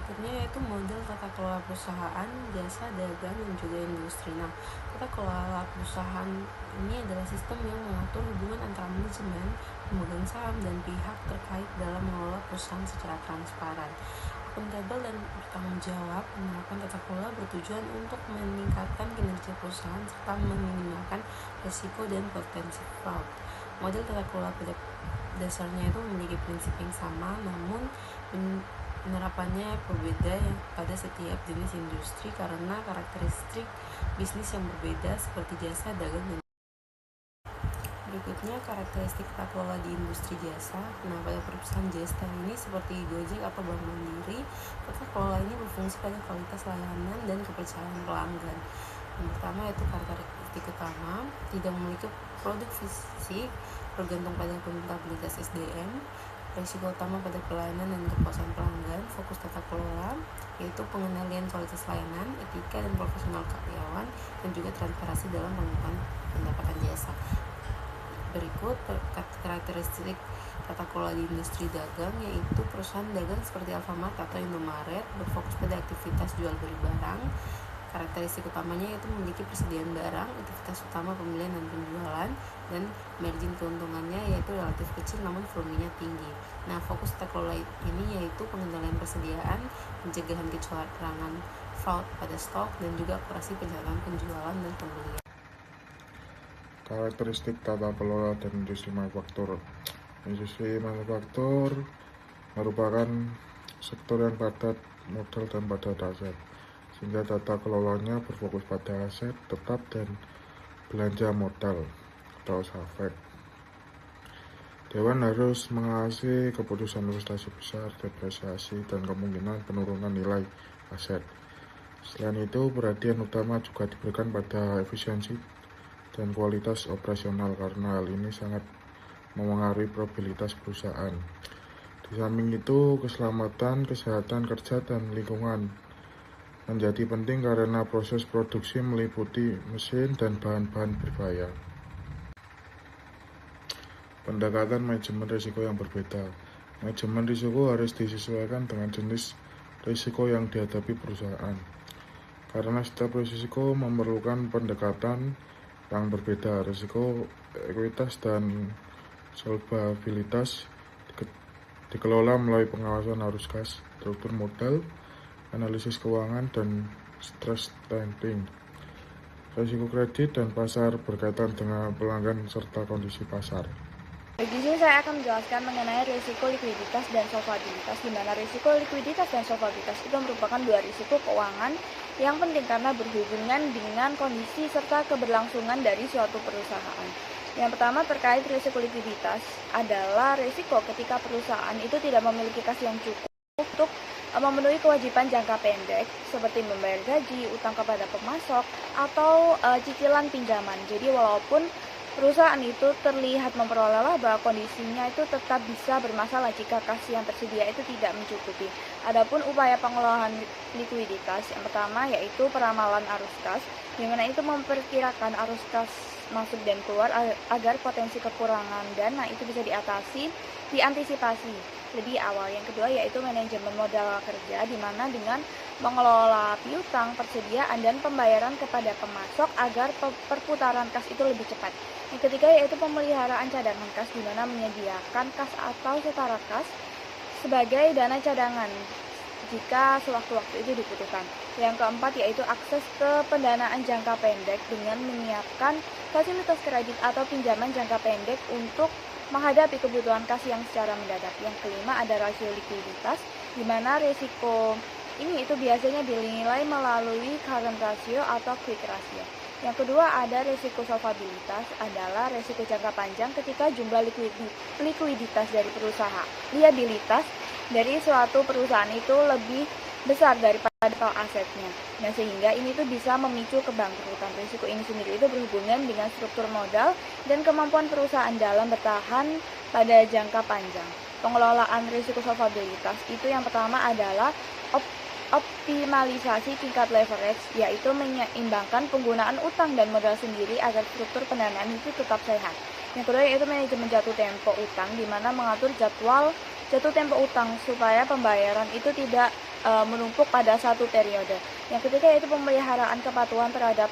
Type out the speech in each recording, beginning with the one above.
berikutnya yaitu model tata kelola perusahaan, jasa, dagang, dan juga industri. Nah, tata kelola perusahaan ini adalah sistem yang mengatur hubungan antara manajemen, pemegang saham, dan pihak terkait dalam mengelola perusahaan secara transparan, akuntabel, dan bertanggung jawab. Menerapkan tata kelola bertujuan untuk meningkatkan kinerja perusahaan serta meminimalkan risiko dan potensi fraud. Model tata kelola pada dasarnya itu memiliki prinsip yang sama, namun penerapannya berbeda pada setiap jenis industri karena karakteristik bisnis yang berbeda seperti jasa, dagang, dan berikutnya karakteristik tata kelola di industri jasa. Nah, pada perusahaan jasa ini seperti Gojek atau Bank Mandiri, tata kelola ini berfungsi pada kualitas layanan dan kepercayaan pelanggan. Yang pertama yaitu karakteristik utama, tidak memiliki produk fisik, bergantung pada akuntabilitas SDM. Risiko utama pada pelayanan dan kepuasan pelanggan. Fokus tata kelola yaitu pengendalian kualitas layanan, etika dan profesional karyawan, dan juga transparansi dalam pengukuran pendapatan jasa. Berikut karakteristik tata kelola di industri dagang, yaitu perusahaan dagang seperti Alfamart atau Indomaret berfokus pada aktivitas jual beli barang. Karakteristik utamanya yaitu memiliki persediaan barang, aktivitas utama pembelian dan penjualan, dan margin keuntungannya yaitu relatif kecil namun volumenya tinggi. Nah, fokus tata kelola ini yaitu pengendalian persediaan, pencegahan kecurangan, fraud pada stok, dan juga operasi pencatatan penjualan dan pembelian. Karakteristik tata kelola dan industri manufaktur. Industri manufaktur merupakan sektor yang padat modal dan padat aset, sehingga tata kelolanya berfokus pada aset tetap dan belanja modal atau SAFEK. Dewan harus mengawasi keputusan investasi besar, depresiasi, dan kemungkinan penurunan nilai aset. Selain itu, perhatian utama juga diberikan pada efisiensi dan kualitas operasional karena hal ini sangat memengaruhi probabilitas perusahaan. Di samping itu, keselamatan, kesehatan kerja, dan lingkungan menjadi penting karena proses produksi meliputi mesin dan bahan-bahan berbahaya. Pendekatan manajemen risiko yang berbeda. Manajemen risiko harus disesuaikan dengan jenis risiko yang dihadapi perusahaan, karena setiap risiko memerlukan pendekatan yang berbeda. Risiko ekuitas dan solvabilitas dikelola melalui pengawasan arus kas, struktur modal, analisis keuangan, dan stress testing. Risiko kredit dan pasar berkaitan dengan pelanggan serta kondisi pasar. Di sini saya akan menjelaskan mengenai risiko likuiditas dan solvabilitas, di mana risiko likuiditas dan solvabilitas itu merupakan dua risiko keuangan yang penting karena berhubungan dengan kondisi serta keberlangsungan dari suatu perusahaan. Yang pertama terkait risiko likuiditas adalah risiko ketika perusahaan itu tidak memiliki kas yang cukup untuk memenuhi kewajiban jangka pendek seperti membayar gaji, utang kepada pemasok, atau cicilan pinjaman. Jadi walaupun perusahaan itu terlihat memperoleh laba, kondisinya itu tetap bisa bermasalah jika kas yang tersedia itu tidak mencukupi. Adapun upaya pengelolaan likuiditas, yang pertama yaitu peramalan arus kas, di mana itu memperkirakan arus kas masuk dan keluar agar potensi kekurangan dana itu bisa diantisipasi lebih awal. Yang kedua yaitu manajemen modal kerja, di mana dengan mengelola piutang, persediaan, dan pembayaran kepada pemasok agar perputaran kas itu lebih cepat. Yang ketiga yaitu pemeliharaan cadangan kas, di mana menyediakan kas atau setara kas sebagai dana cadangan jika sewaktu-waktu itu dibutuhkan. Yang keempat yaitu akses ke pendanaan jangka pendek dengan menyiapkan fasilitas kredit atau pinjaman jangka pendek untuk menghadapi kebutuhan kas yang secara mendadak. Yang kelima ada rasio likuiditas, di mana risiko ini itu biasanya dinilai melalui current ratio atau quick ratio. Yang kedua ada risiko solvabilitas, adalah risiko jangka panjang ketika jumlah likuiditas dari perusahaan, liabilitas dari suatu perusahaan itu lebih besar daripada total asetnya. Nah, sehingga ini tuh bisa memicu kebangkrutan. Risiko ini sendiri itu berhubungan dengan struktur modal dan kemampuan perusahaan dalam bertahan pada jangka panjang. Pengelolaan risiko solvabilitas itu yang pertama adalah optimalisasi tingkat leverage, yaitu menyeimbangkan penggunaan utang dan modal sendiri agar struktur pendanaan itu tetap sehat. Yang kedua yaitu manajemen jatuh tempo utang, di mana mengatur jatuh tempo utang supaya pembayaran itu tidak menumpuk pada satu periode. Yang ketiga yaitu pemeliharaan kepatuhan terhadap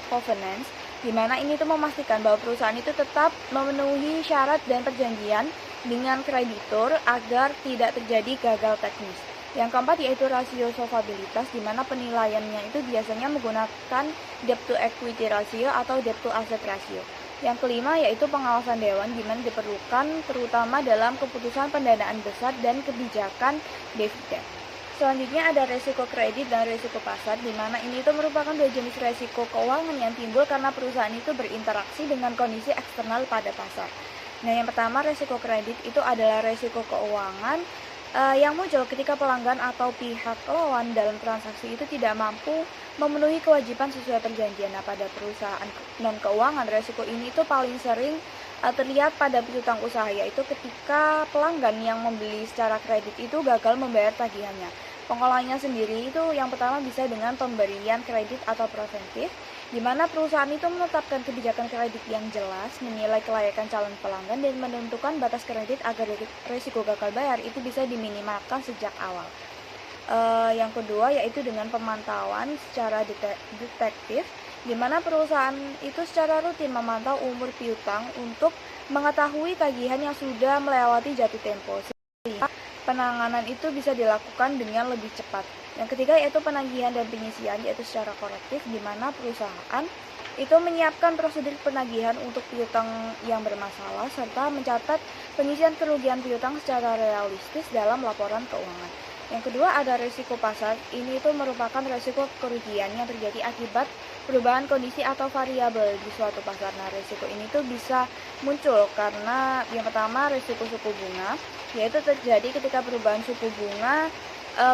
covenants, di mana ini tuh memastikan bahwa perusahaan itu tetap memenuhi syarat dan perjanjian dengan kreditur agar tidak terjadi gagal teknis. Yang keempat yaitu rasio solvabilitas, di mana penilaiannya itu biasanya menggunakan debt to equity ratio atau debt to asset ratio. Yang kelima yaitu pengawasan dewan, di mana diperlukan terutama dalam keputusan pendanaan besar dan kebijakan dividen. Selanjutnya ada resiko kredit dan resiko pasar, di mana ini itu merupakan dua jenis resiko keuangan yang timbul karena perusahaan itu berinteraksi dengan kondisi eksternal pada pasar. Nah, yang pertama resiko kredit itu adalah resiko keuangan yang muncul ketika pelanggan atau pihak lawan dalam transaksi itu tidak mampu memenuhi kewajiban sesuai perjanjian. Nah, pada perusahaan non keuangan resiko ini itu paling sering terlihat pada piutang usaha, yaitu ketika pelanggan yang membeli secara kredit itu gagal membayar tagihannya. Pengolahnya sendiri itu yang pertama bisa dengan pemberian kredit atau preventif, di mana perusahaan itu menetapkan kebijakan kredit yang jelas, menilai kelayakan calon pelanggan, dan menentukan batas kredit agar risiko gagal bayar itu bisa diminimalkan sejak awal. Yang kedua yaitu dengan pemantauan secara detektif, di mana perusahaan itu secara rutin memantau umur piutang untuk mengetahui tagihan yang sudah melewati jatuh tempo, sehingga penanganan itu bisa dilakukan dengan lebih cepat. Yang ketiga yaitu penagihan dan penyisian, yaitu secara korektif, di mana perusahaan itu menyiapkan prosedur penagihan untuk piutang yang bermasalah serta mencatat penyisian kerugian piutang secara realistis dalam laporan keuangan. Yang kedua ada risiko pasar. Ini itu merupakan risiko kerugian yang terjadi akibat perubahan kondisi atau variabel di suatu pasar. Nah, risiko ini tuh bisa muncul karena yang pertama risiko suku bunga, yaitu terjadi ketika perubahan suku bunga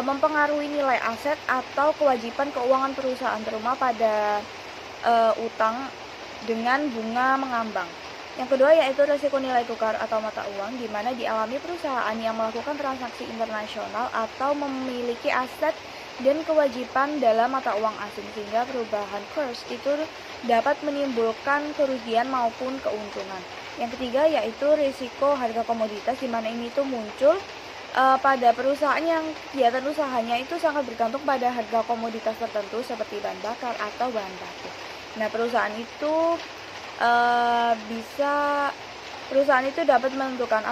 mempengaruhi nilai aset atau kewajiban keuangan perusahaan, terutama pada utang dengan bunga mengambang. Yang kedua yaitu risiko nilai tukar atau mata uang, di mana dialami perusahaan yang melakukan transaksi internasional atau memiliki aset dan kewajiban dalam mata uang asing, sehingga perubahan kurs itu dapat menimbulkan kerugian maupun keuntungan. Yang ketiga yaitu risiko harga komoditas, di mana ini tuh muncul pada perusahaan yang kegiatan usahanya itu sangat bergantung pada harga komoditas tertentu seperti bahan bakar atau bahan baku. Nah, perusahaan itu dapat menentukan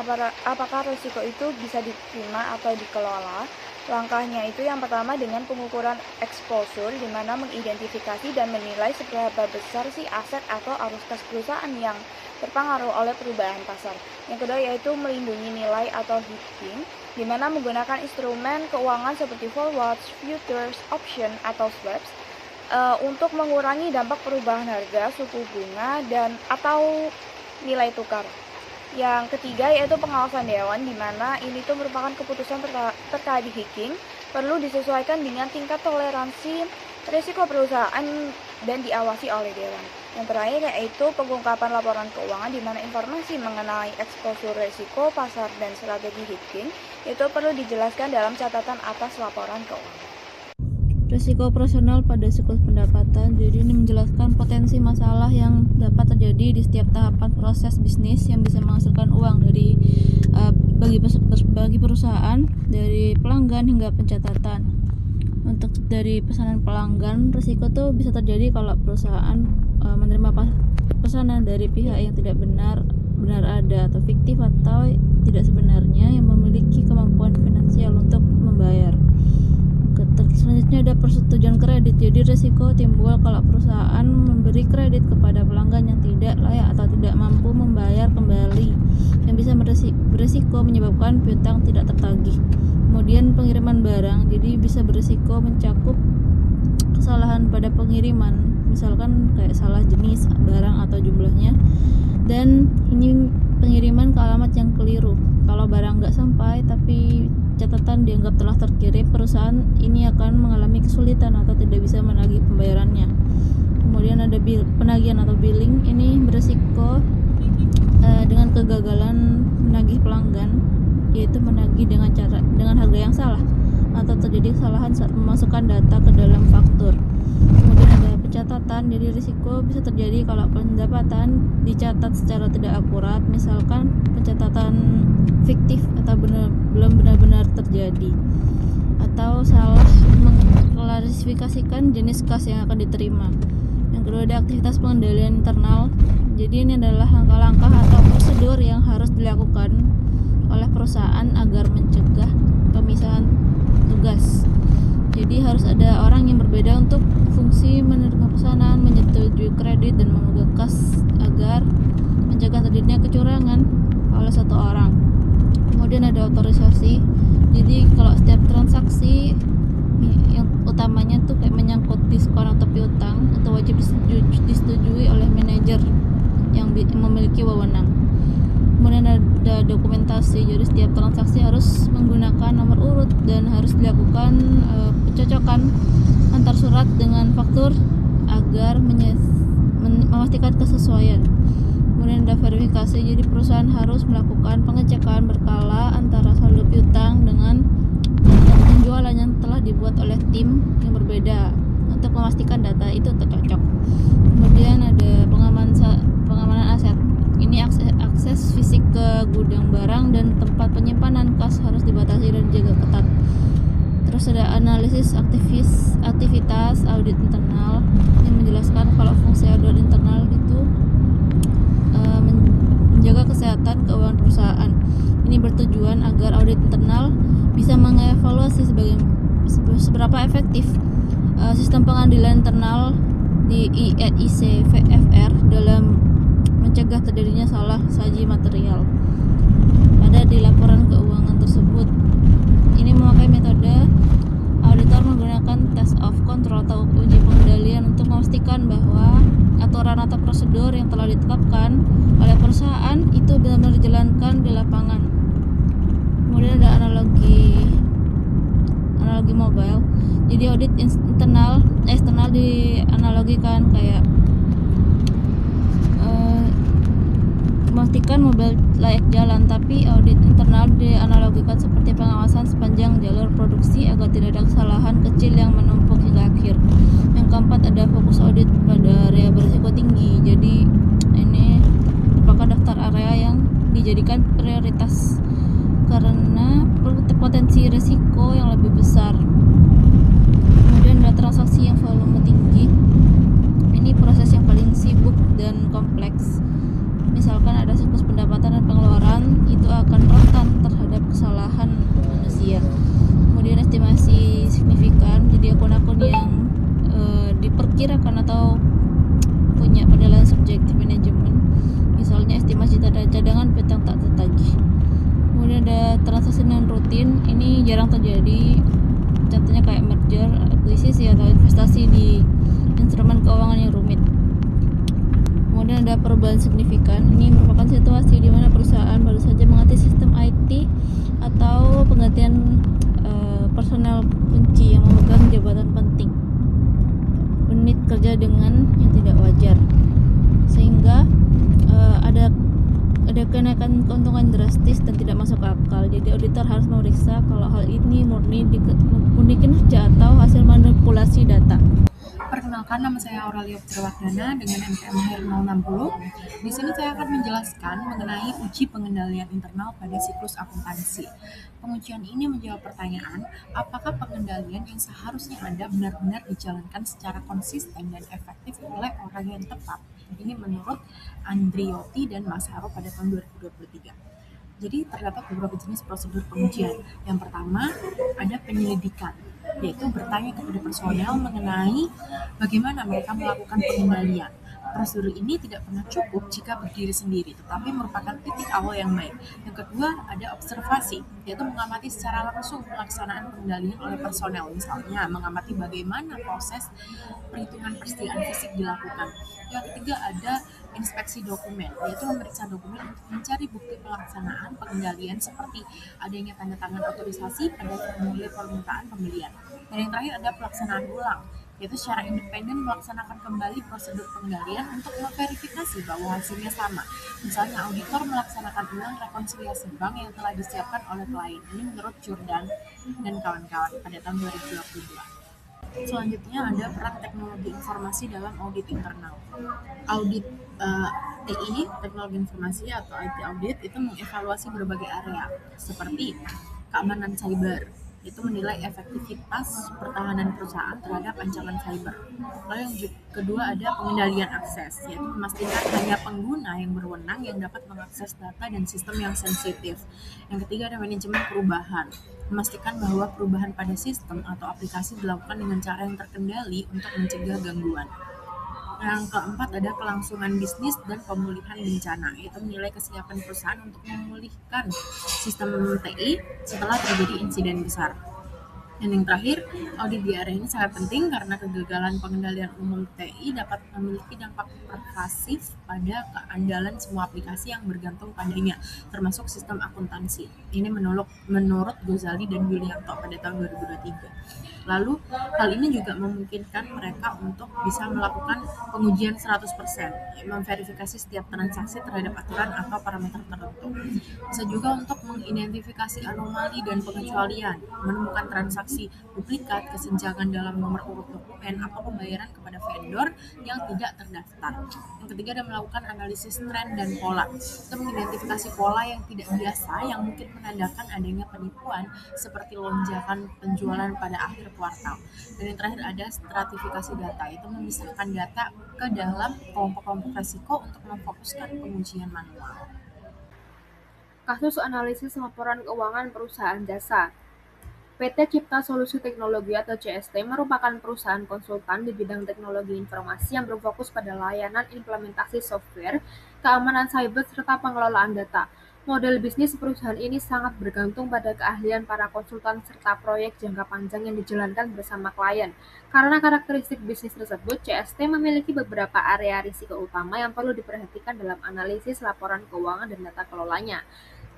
apakah risiko itu bisa diterima atau dikelola. Langkahnya itu yang pertama dengan pengukuran exposure, di mana mengidentifikasi dan menilai seberapa besar sih aset atau arus kas perusahaan yang terpengaruh oleh perubahan pasar. Yang kedua yaitu melindungi nilai atau hedging, di mana menggunakan instrumen keuangan seperti forwards, futures, option atau swaps untuk mengurangi dampak perubahan harga, suku bunga, dan atau nilai tukar. Yang ketiga yaitu pengawasan dewan, di mana ini tuh merupakan keputusan terkait hedging perlu disesuaikan dengan tingkat toleransi risiko perusahaan dan diawasi oleh dewan. Yang terakhir yaitu pengungkapan laporan keuangan, di mana informasi mengenai eksposur risiko pasar dan strategi hedging itu perlu dijelaskan dalam catatan atas laporan keuangan. Risiko operasional pada siklus pendapatan. Jadi ini menjelaskan potensi masalah yang dapat terjadi di setiap tahapan proses bisnis yang bisa menghasilkan uang dari bagi perusahaan, dari pelanggan hingga pencatatan. Untuk dari pesanan pelanggan, risiko itu bisa terjadi kalau perusahaan menerima pesanan dari pihak yang tidak benar ada atau fiktif atau tidak sebenarnya yang memiliki kemampuan finansial untuk membayar. Selanjutnya ada persetujuan kredit. Jadi risiko timbul kalau perusahaan memberi kredit kepada pelanggan yang tidak layak atau tidak mampu membayar kembali, yang bisa berisiko menyebabkan piutang tidak tertagih. Kemudian pengiriman barang, jadi bisa berisiko mencakup kesalahan pada pengiriman, misalkan kayak salah jenis barang atau jumlahnya, dan ini pengiriman ke alamat yang keliru. Kalau barang nggak sampai tapi catatan dianggap telah terkirim, perusahaan ini akan mengalami kesulitan atau tidak bisa menagih pembayarannya. Kemudian ada penagihan atau billing, ini berisiko dengan kegagalan menagih pelanggan, yaitu menagih dengan harga yang salah atau terjadi kesalahan saat memasukkan data ke dalam faktur. Kemudian ada pencatatan, jadi risiko bisa terjadi kalau pendapatan dicatat secara tidak akurat, misalkan pencatatan fiktif atau belum benar-benar terjadi, atau salah mengklasifikasikan jenis kas yang akan diterima. Yang kedua ada aktivitas pengendalian internal. Jadi ini adalah langkah-langkah atau prosedur yang harus dilakukan oleh perusahaan agar mencegah pemisahan tugas. Jadi harus ada orang yang berbeda untuk fungsi menerima pesanan, menyetujui kredit, dan memegang kas agar mencegah terjadinya kecurangan oleh satu orang. Kemudian ada otorisasi. Jadi kalau setiap transaksi yang utamanya tuh kayak menyangkut diskon atau piutang itu wajib disetujui oleh manajer yang memiliki wewenang. Kemudian ada dokumentasi. Jadi setiap transaksi harus menggunakan nomor urut dan harus dilakukan pencocokan antar surat dengan faktur agar memastikan kesesuaian. Kemudian ada verifikasi. Jadi perusahaan harus melakukan pengecekan berkala antara saldo piutang dengan penjualan yang telah dibuat oleh tim yang berbeda untuk memastikan data itu tercocok. Kemudian ada pengamanan aset. Ini akses fisik ke gudang barang dan tempat penyimpanan kas harus dibatasi dan dijaga ketat. Terus ada analisis aktivitas audit internal yang menjelaskan kalau fungsi audit internal itu menjaga kesehatan keuangan perusahaan. Ini bertujuan agar audit internal bisa mengevaluasi seberapa efektif sistem pengadilan internal di IEIC-VFR dalam mencegah terjadinya salah saji material ada di laporan keuangan tersebut. Ini memakai metode auditor menggunakan test of control atau uji pengendalian untuk memastikan bahwa aturan atau prosedur yang telah ditetapkan oleh perusahaan itu benar-benar dijalankan di lapangan. Kemudian ada analogi mobile. Jadi audit eksternal dianalogikan kayak memastikan mobil layak jalan, tapi audit internal dianalogikan seperti pengawasan sepanjang jalur produksi agar tidak ada kesalahan kecil yang menumpuk hingga akhir. Yang keempat ada fokus audit pada area berisiko tinggi. Jadi ini merupakan daftar area yang dijadikan prioritas karena potensi risiko yang lebih besar. Kemudian ada transaksi yang volume tinggi. Ini proses yang paling sibuk dan kompleks. Misalkan ada siklus pendapatan dan pengeluaran, itu akan rentan terhadap kesalahan manusia. Kemudian estimasi signifikan, jadi akun-akun yang diperkirakan atau punya penilaian subjektif manajemen, misalnya estimasi cadangan piutang tak tertagih. Kemudian ada transaksi non rutin, ini jarang terjadi, contohnya kayak merger, akuisisi, atau investasi di instrumen keuangan yang rumit. Kemudian ada perubahan signifikan. Ini merupakan situasi di mana perusahaan baru saja mengganti sistem IT atau penggantian personel kunci yang memegang jabatan penting, unit kerja dengan yang tidak wajar, sehingga ada kenaikan keuntungan drastis dan tidak masuk akal. Jadi auditor harus memeriksa kalau hal ini murni kinerja atau hasil manipulasi data. Perkenalkan, nama saya Aurelia Putriwardana dengan NPM Mahir 060. Di sini saya akan menjelaskan mengenai uji pengendalian internal pada siklus akuntansi. Pengujian ini menjawab pertanyaan, apakah pengendalian yang seharusnya ada benar-benar dijalankan secara konsisten dan efektif oleh orang yang tepat. Ini menurut Andriotti dan Masaro pada tahun 2023. Jadi terdapat beberapa jenis prosedur pengujian. Yang pertama ada penyelidikan, yaitu bertanya kepada personel mengenai bagaimana mereka melakukan pengendalian. Prosedur ini tidak pernah cukup jika berdiri sendiri, tetapi merupakan titik awal yang baik. Yang kedua ada observasi, yaitu mengamati secara langsung pelaksanaan pengendalian oleh personel. Misalnya mengamati bagaimana proses perhitungan persediaan fisik dilakukan. Yang ketiga ada inspeksi dokumen, yaitu memeriksa dokumen untuk mencari bukti pelaksanaan pengendalian seperti adanya tanda tangan otorisasi pada formulir permintaan pembelian. Dan yang terakhir ada pelaksanaan ulang, yaitu secara independen melaksanakan kembali prosedur pengendalian untuk memverifikasi bahwa hasilnya sama. Misalnya auditor melaksanakan ulang rekonsiliasi bank yang telah disiapkan oleh klien. Ini menurut Jordan dan kawan-kawan pada tahun 2022. Selanjutnya ada peran teknologi informasi dalam audit internal. Audit TI, teknologi informasi atau IT audit, itu mengevaluasi berbagai area seperti keamanan cyber, Itu menilai efektivitas pertahanan perusahaan terhadap ancaman cyber. Lalu yang kedua ada pengendalian akses, yaitu memastikan hanya pengguna yang berwenang yang dapat mengakses data dan sistem yang sensitif. Yang ketiga ada manajemen perubahan, memastikan bahwa perubahan pada sistem atau aplikasi dilakukan dengan cara yang terkendali untuk mencegah gangguan. Yang keempat ada kelangsungan bisnis dan pemulihan bencana, yaitu menilai kesiapan perusahaan untuk memulihkan sistem TI setelah terjadi insiden besar. Dan yang terakhir, audit di area ini sangat penting karena kegagalan pengendalian umum TI dapat memiliki dampak pervasif pada keandalan semua aplikasi yang bergantung padanya, termasuk sistem akuntansi. Ini menurut Ghazali dan Yulianto pada tahun 2023. Lalu, hal ini juga memungkinkan mereka untuk bisa melakukan pengujian 100%, memverifikasi setiap transaksi terhadap aturan atau parameter tertentu. Bisa juga untuk mengidentifikasi anomali dan pengecualian, menemukan transaksi duplikat, kesenjangan dalam nomor urut dokumen, atau pembayaran kepada vendor yang tidak terdaftar. Yang ketiga ada melakukan analisis tren dan pola. Itu mengidentifikasi pola yang tidak biasa yang mungkin menandakan adanya penipuan seperti lonjakan penjualan pada akhir kuartal. Dan yang terakhir ada stratifikasi data, itu memisahkan data ke dalam kelompok-kelompok risiko untuk memfokuskan pengujian manual. Kasus analisis laporan keuangan perusahaan jasa. PT Cipta Solusi Teknologi atau CST merupakan perusahaan konsultan di bidang teknologi informasi yang berfokus pada layanan implementasi software, keamanan cyber, serta pengelolaan data. Model bisnis perusahaan ini sangat bergantung pada keahlian para konsultan serta proyek jangka panjang yang dijalankan bersama klien. Karena karakteristik bisnis tersebut, CST memiliki beberapa area risiko utama yang perlu diperhatikan dalam analisis laporan keuangan dan data kelolanya.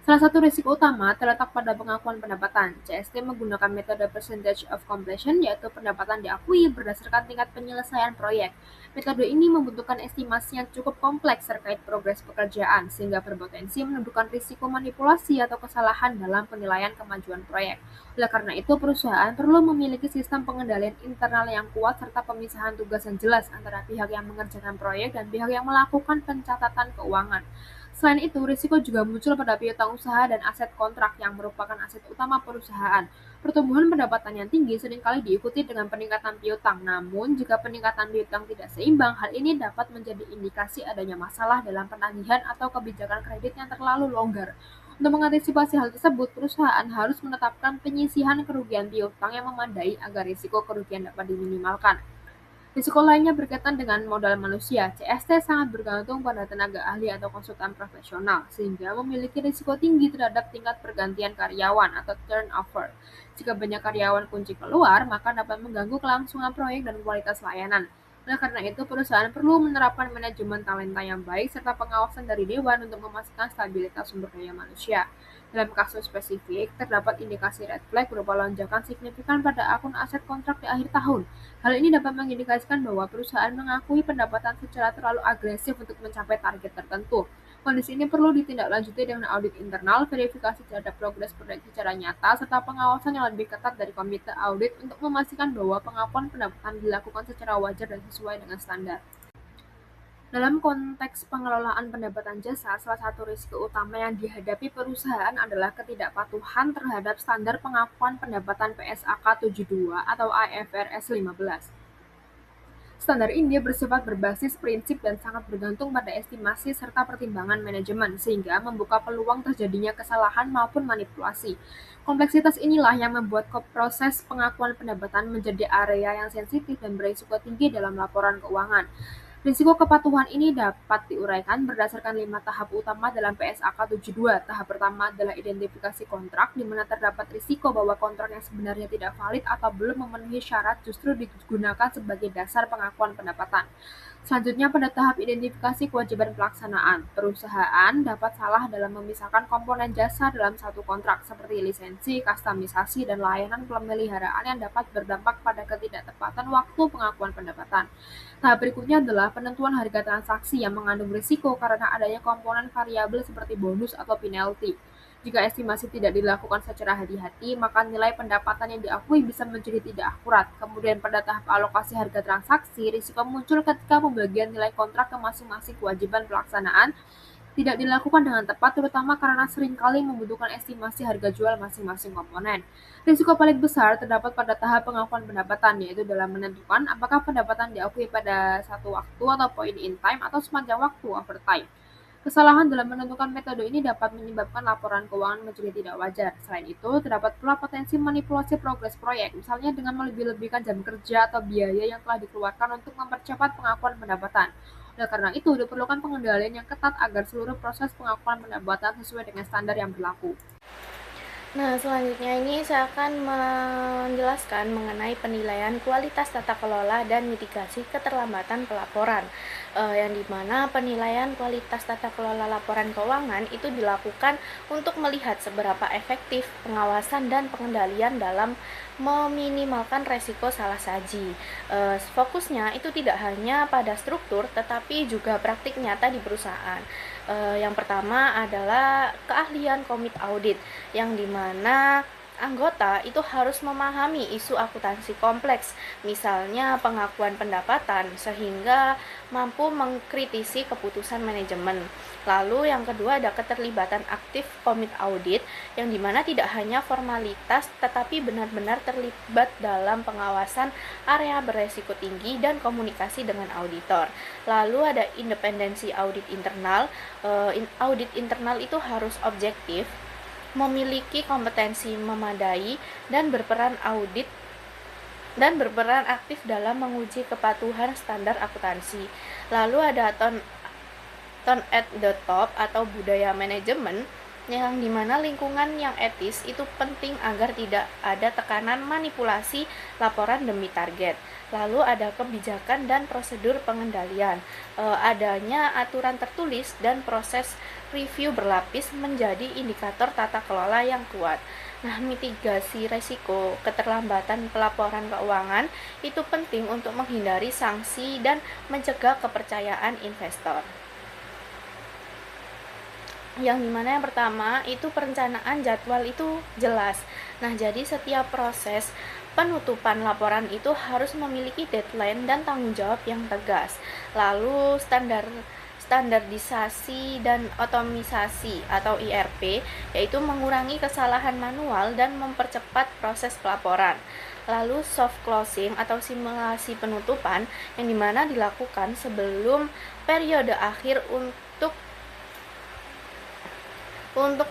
Salah satu risiko utama terletak pada pengakuan pendapatan. CST menggunakan metode percentage of completion, yaitu pendapatan diakui berdasarkan tingkat penyelesaian proyek. Metode ini membutuhkan estimasi yang cukup kompleks terkait progres pekerjaan, sehingga berpotensi menunjukkan risiko manipulasi atau kesalahan dalam penilaian kemajuan proyek. Oleh karena itu, perusahaan perlu memiliki sistem pengendalian internal yang kuat serta pemisahan tugas yang jelas antara pihak yang mengerjakan proyek dan pihak yang melakukan pencatatan keuangan. Selain itu, risiko juga muncul pada piutang usaha dan aset kontrak yang merupakan aset utama perusahaan. Pertumbuhan pendapatan yang tinggi seringkali diikuti dengan peningkatan piutang, namun jika peningkatan piutang tidak seimbang, hal ini dapat menjadi indikasi adanya masalah dalam penagihan atau kebijakan kredit yang terlalu longgar. Untuk mengantisipasi hal tersebut, perusahaan harus menetapkan penyisihan kerugian piutang yang memadai agar risiko kerugian dapat diminimalkan. Risiko lainnya berkaitan dengan modal manusia. CST sangat bergantung pada tenaga ahli atau konsultan profesional, sehingga memiliki risiko tinggi terhadap tingkat pergantian karyawan atau turnover. Jika banyak karyawan kunci keluar, maka dapat mengganggu kelangsungan proyek dan kualitas layanan. Oleh karena itu, perusahaan perlu menerapkan manajemen talenta yang baik serta pengawasan dari dewan untuk memastikan stabilitas sumber daya manusia. Dalam kasus spesifik, terdapat indikasi red flag berupa lonjakan signifikan pada akun aset kontrak di akhir tahun. Hal ini dapat mengindikasikan bahwa perusahaan mengakui pendapatan secara terlalu agresif untuk mencapai target tertentu. Kondisi ini perlu ditindaklanjuti dengan audit internal, verifikasi terhadap progres proyek secara nyata, serta pengawasan yang lebih ketat dari komite audit untuk memastikan bahwa pengakuan pendapatan dilakukan secara wajar dan sesuai dengan standar. Dalam konteks pengelolaan pendapatan jasa, salah satu risiko utama yang dihadapi perusahaan adalah ketidakpatuhan terhadap standar pengakuan pendapatan PSAK 72 atau IFRS 15. Standar ini bersifat berbasis prinsip dan sangat bergantung pada estimasi serta pertimbangan manajemen, sehingga membuka peluang terjadinya kesalahan maupun manipulasi. Kompleksitas inilah yang membuat proses pengakuan pendapatan menjadi area yang sensitif dan berisiko tinggi dalam laporan keuangan. Risiko kepatuhan ini dapat diuraikan berdasarkan 5 tahap utama dalam PSAK 72. Tahap pertama adalah identifikasi kontrak, di mana terdapat risiko bahwa kontrak yang sebenarnya tidak valid atau belum memenuhi syarat justru digunakan sebagai dasar pengakuan pendapatan. Selanjutnya, pada tahap identifikasi kewajiban pelaksanaan, perusahaan dapat salah dalam memisahkan komponen jasa dalam satu kontrak, seperti lisensi, kustomisasi, dan layanan pemeliharaan yang dapat berdampak pada ketidaktepatan waktu pengakuan pendapatan. Tahap berikutnya adalah penentuan harga transaksi yang mengandung risiko karena adanya komponen variabel seperti bonus atau penalti. Jika estimasi tidak dilakukan secara hati-hati, maka nilai pendapatan yang diakui bisa menjadi tidak akurat. Kemudian pada tahap alokasi harga transaksi, risiko muncul ketika pembagian nilai kontrak ke masing-masing kewajiban pelaksanaan tidak dilakukan dengan tepat, terutama karena seringkali membutuhkan estimasi harga jual masing-masing komponen. Risiko paling besar terdapat pada tahap pengakuan pendapatan, yaitu dalam menentukan apakah pendapatan diakui pada satu waktu atau point in time atau sepanjang waktu over time. Kesalahan dalam menentukan metode ini dapat menyebabkan laporan keuangan menjadi tidak wajar. Selain itu, terdapat pula potensi manipulasi progres proyek, misalnya dengan melebih-lebihkan jam kerja atau biaya yang telah dikeluarkan untuk mempercepat pengakuan pendapatan. Oleh karena itu, diperlukan pengendalian yang ketat agar seluruh proses pengakuan pendapatan sesuai dengan standar yang berlaku. Nah, selanjutnya ini saya akan menjelaskan mengenai penilaian kualitas tata kelola dan mitigasi keterlambatan pelaporan. Yang dimana penilaian kualitas tata kelola laporan keuangan itu dilakukan untuk melihat seberapa efektif pengawasan dan pengendalian dalam meminimalkan resiko salah saji. Fokusnya itu tidak hanya pada struktur, tetapi juga praktik nyata di perusahaan. Yang pertama adalah keahlian komit audit, yang dimana anggota itu harus memahami isu akuntansi kompleks, misalnya pengakuan pendapatan, sehingga mampu mengkritisi keputusan manajemen. Lalu yang kedua ada keterlibatan aktif komit audit, yang dimana tidak hanya formalitas, tetapi benar-benar terlibat dalam pengawasan area beresiko tinggi dan komunikasi dengan auditor. Lalu ada independensi audit internal. Audit internal itu harus objektif, memiliki kompetensi memadai dan berperan aktif dalam menguji kepatuhan standar akuntansi. Lalu ada tone at the top atau budaya manajemen, yang dimana lingkungan yang etis itu penting agar tidak ada tekanan manipulasi laporan demi target. Lalu ada kebijakan dan prosedur pengendalian. Adanya aturan tertulis dan proses review berlapis menjadi indikator tata kelola yang kuat. Nah, mitigasi resiko keterlambatan pelaporan keuangan itu penting untuk menghindari sanksi dan mencegah kepercayaan investor. Yang dimana yang pertama itu perencanaan jadwal itu jelas. Nah, jadi setiap proses penutupan laporan itu harus memiliki deadline dan tanggung jawab yang tegas. Lalu standarisasi dan otomisasi atau IRP, yaitu mengurangi kesalahan manual dan mempercepat proses pelaporan. Lalu soft closing atau simulasi penutupan, yang dimana dilakukan sebelum periode akhir untuk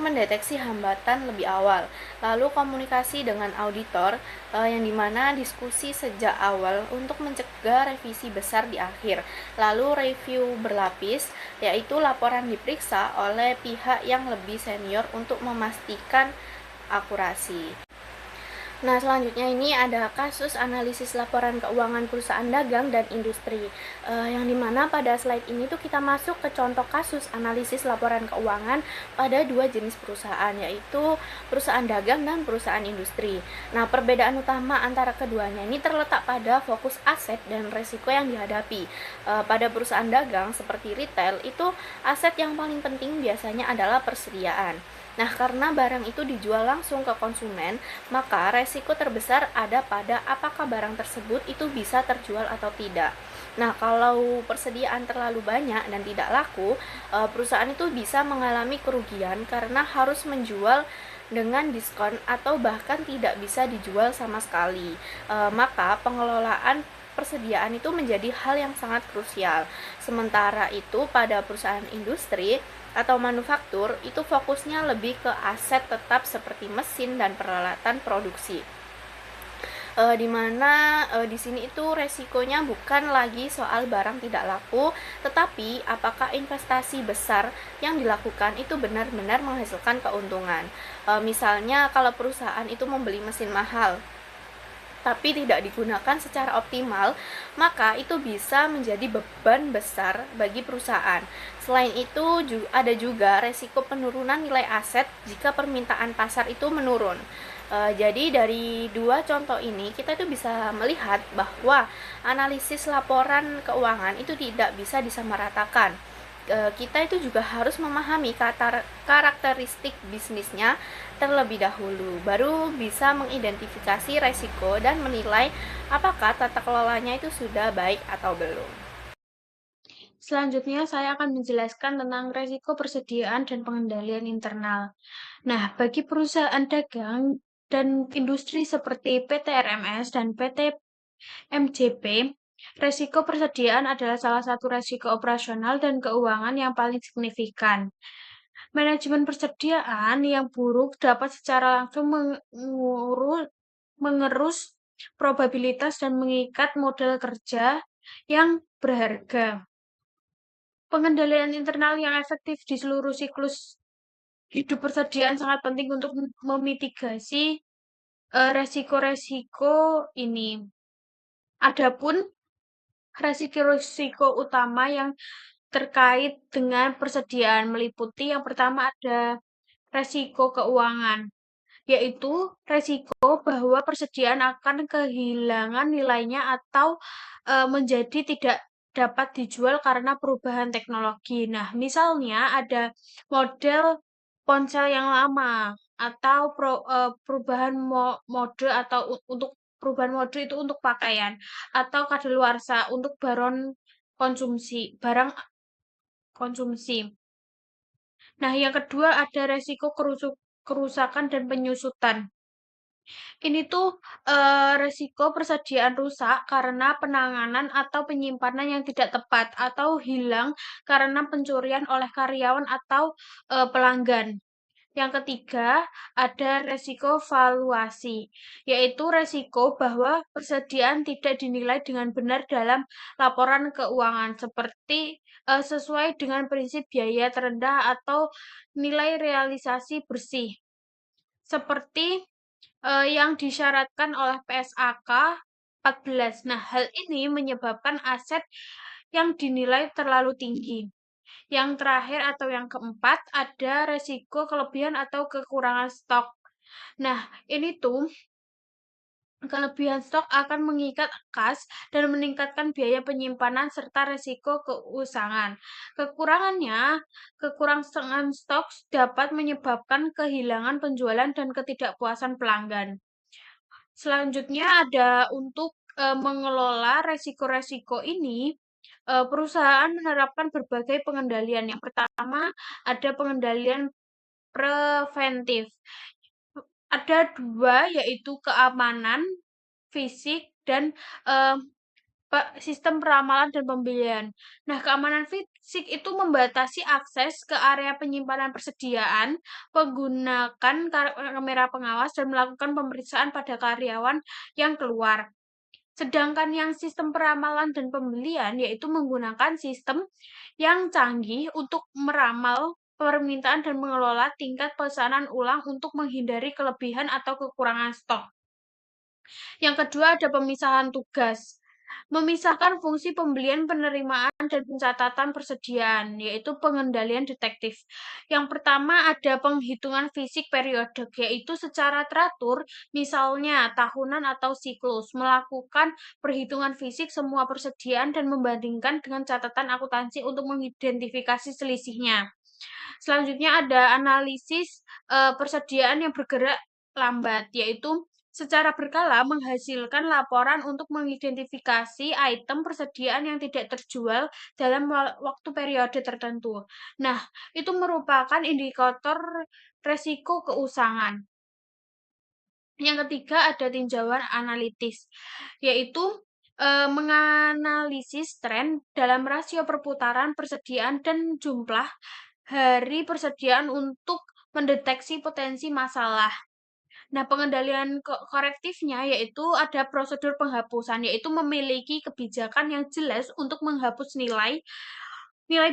mendeteksi hambatan lebih awal. Lalu komunikasi dengan auditor, yang dimana diskusi sejak awal untuk mencegah revisi besar di akhir. Lalu review berlapis, yaitu laporan diperiksa oleh pihak yang lebih senior untuk memastikan akurasi. Nah, selanjutnya ini ada kasus analisis laporan keuangan perusahaan dagang dan industri, yang dimana pada slide ini tuh kita masuk ke contoh kasus analisis laporan keuangan pada dua jenis perusahaan, yaitu perusahaan dagang dan perusahaan industri. Nah, perbedaan utama antara keduanya ini terletak pada fokus aset dan resiko yang dihadapi. Pada perusahaan dagang seperti retail, itu aset yang paling penting biasanya adalah persediaan. Nah, karena barang itu dijual langsung ke konsumen, maka resiko terbesar ada pada apakah barang tersebut itu bisa terjual atau tidak. Nah, kalau persediaan terlalu banyak dan tidak laku, perusahaan itu bisa mengalami kerugian karena harus menjual dengan diskon atau bahkan tidak bisa dijual sama sekali. Maka pengelolaan persediaan itu menjadi hal yang sangat krusial. Sementara itu pada perusahaan industri atau manufaktur itu fokusnya lebih ke aset tetap seperti mesin dan peralatan produksi. Dimana di sini itu resikonya bukan lagi soal barang tidak laku, tetapi apakah investasi besar yang dilakukan itu benar-benar menghasilkan keuntungan. Misalnya kalau perusahaan itu membeli mesin mahal tapi tidak digunakan secara optimal, maka itu bisa menjadi beban besar bagi perusahaan. Selain itu, ada juga resiko penurunan nilai aset jika permintaan pasar itu menurun. Jadi dari dua contoh ini, kita itu bisa melihat bahwa analisis laporan keuangan itu tidak bisa disamaratakan. Kita itu juga harus memahami karakteristik bisnisnya terlebih dahulu, baru bisa mengidentifikasi resiko dan menilai apakah tata kelolanya itu sudah baik atau belum. Selanjutnya, saya akan menjelaskan tentang resiko persediaan dan pengendalian internal. Nah, bagi perusahaan dagang dan industri seperti PT RMS dan PT MJP, resiko persediaan adalah salah satu resiko operasional dan keuangan yang paling signifikan. Manajemen persediaan yang buruk dapat secara langsung mengerus probabilitas dan mengikat modal kerja yang berharga. Pengendalian internal yang efektif di seluruh siklus hidup persediaan sangat penting untuk memitigasi resiko-resiko ini. Adapun resiko-resiko utama yang terkait dengan persediaan meliputi yang pertama ada resiko keuangan, yaitu resiko bahwa persediaan akan kehilangan nilainya atau menjadi tidak dapat dijual karena perubahan teknologi. Nah, misalnya ada model ponsel yang lama atau perubahan mode atau untuk perubahan mode itu untuk pakaian atau kadaluarsa untuk barang konsumsi. Nah, yang kedua ada resiko kerusakan dan penyusutan. Ini tuh resiko persediaan rusak karena penanganan atau penyimpanan yang tidak tepat atau hilang karena pencurian oleh karyawan atau pelanggan. Yang ketiga, ada resiko valuasi, yaitu resiko bahwa persediaan tidak dinilai dengan benar dalam laporan keuangan, seperti sesuai dengan prinsip biaya terendah atau nilai realisasi bersih, seperti yang disyaratkan oleh PSAK 14. Nah, hal ini menyebabkan aset yang dinilai terlalu tinggi. Yang terakhir atau yang keempat ada resiko kelebihan atau kekurangan stok. Nah, ini tuh kelebihan stok akan mengikat kas dan meningkatkan biaya penyimpanan serta resiko keusangan. Kekurangan stok dapat menyebabkan kehilangan penjualan dan ketidakpuasan pelanggan. Selanjutnya ada untuk mengelola resiko-resiko ini, perusahaan menerapkan berbagai pengendalian. Yang pertama, ada pengendalian preventif. Ada dua, yaitu keamanan fisik dan sistem peramalan dan pembelian. Nah, keamanan fisik itu membatasi akses ke area penyimpanan persediaan, menggunakan kamera pengawas, dan melakukan pemeriksaan pada karyawan yang keluar. Sedangkan yang sistem peramalan dan pembelian yaitu menggunakan sistem yang canggih untuk meramal permintaan dan mengelola tingkat pesanan ulang untuk menghindari kelebihan atau kekurangan stok. Yang kedua ada pemisahan tugas. Memisahkan fungsi pembelian, penerimaan, dan pencatatan persediaan, yaitu pengendalian detektif. Yang pertama ada penghitungan fisik periodik, yaitu secara teratur, misalnya tahunan atau siklus, melakukan perhitungan fisik semua persediaan dan membandingkan dengan catatan akuntansi untuk mengidentifikasi selisihnya. Selanjutnya ada analisis persediaan yang bergerak lambat, yaitu secara berkala menghasilkan laporan untuk mengidentifikasi item persediaan yang tidak terjual dalam waktu periode tertentu. Nah, itu merupakan indikator resiko keusangan. Yang ketiga ada tinjauan analitis, yaitu menganalisis tren dalam rasio perputaran persediaan dan jumlah hari persediaan untuk mendeteksi potensi masalah. Nah, pengendalian korektifnya yaitu ada prosedur penghapusan, yaitu memiliki kebijakan yang jelas untuk menghapus nilai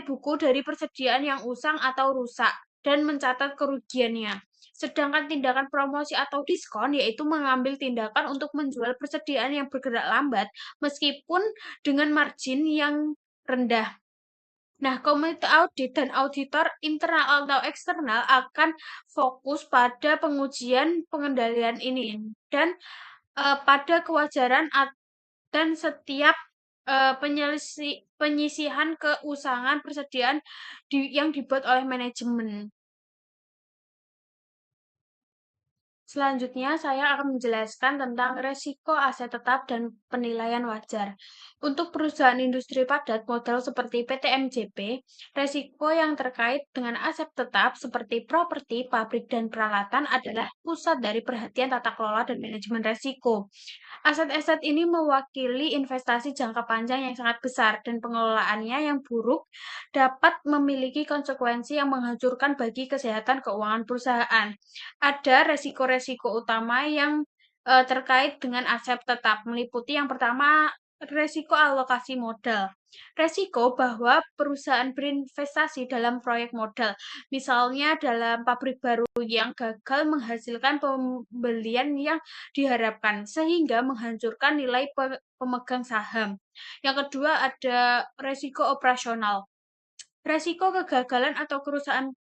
buku dari persediaan yang usang atau rusak dan mencatat kerugiannya. Sedangkan tindakan promosi atau diskon yaitu mengambil tindakan untuk menjual persediaan yang bergerak lambat meskipun dengan margin yang rendah. Nah, komite audit dan auditor internal atau eksternal akan fokus pada pengujian pengendalian ini dan pada kewajaran dan setiap penyisihan keusangan persediaan yang dibuat oleh manajemen. Selanjutnya, saya akan menjelaskan tentang resiko aset tetap dan penilaian wajar. Untuk perusahaan industri padat modal seperti PT MJP, resiko yang terkait dengan aset tetap seperti properti, pabrik, dan peralatan adalah pusat dari perhatian tata kelola dan manajemen resiko. Aset-aset ini mewakili investasi jangka panjang yang sangat besar dan pengelolaannya yang buruk dapat memiliki konsekuensi yang menghancurkan bagi kesehatan keuangan perusahaan. Ada resiko-resiko utama yang terkait dengan aset tetap, meliputi yang pertama resiko alokasi modal. Resiko bahwa perusahaan berinvestasi dalam proyek modal, misalnya dalam pabrik baru yang gagal menghasilkan pembelian yang diharapkan, sehingga menghancurkan nilai pemegang saham. Yang kedua ada resiko operasional. Resiko kegagalan atau kerusakan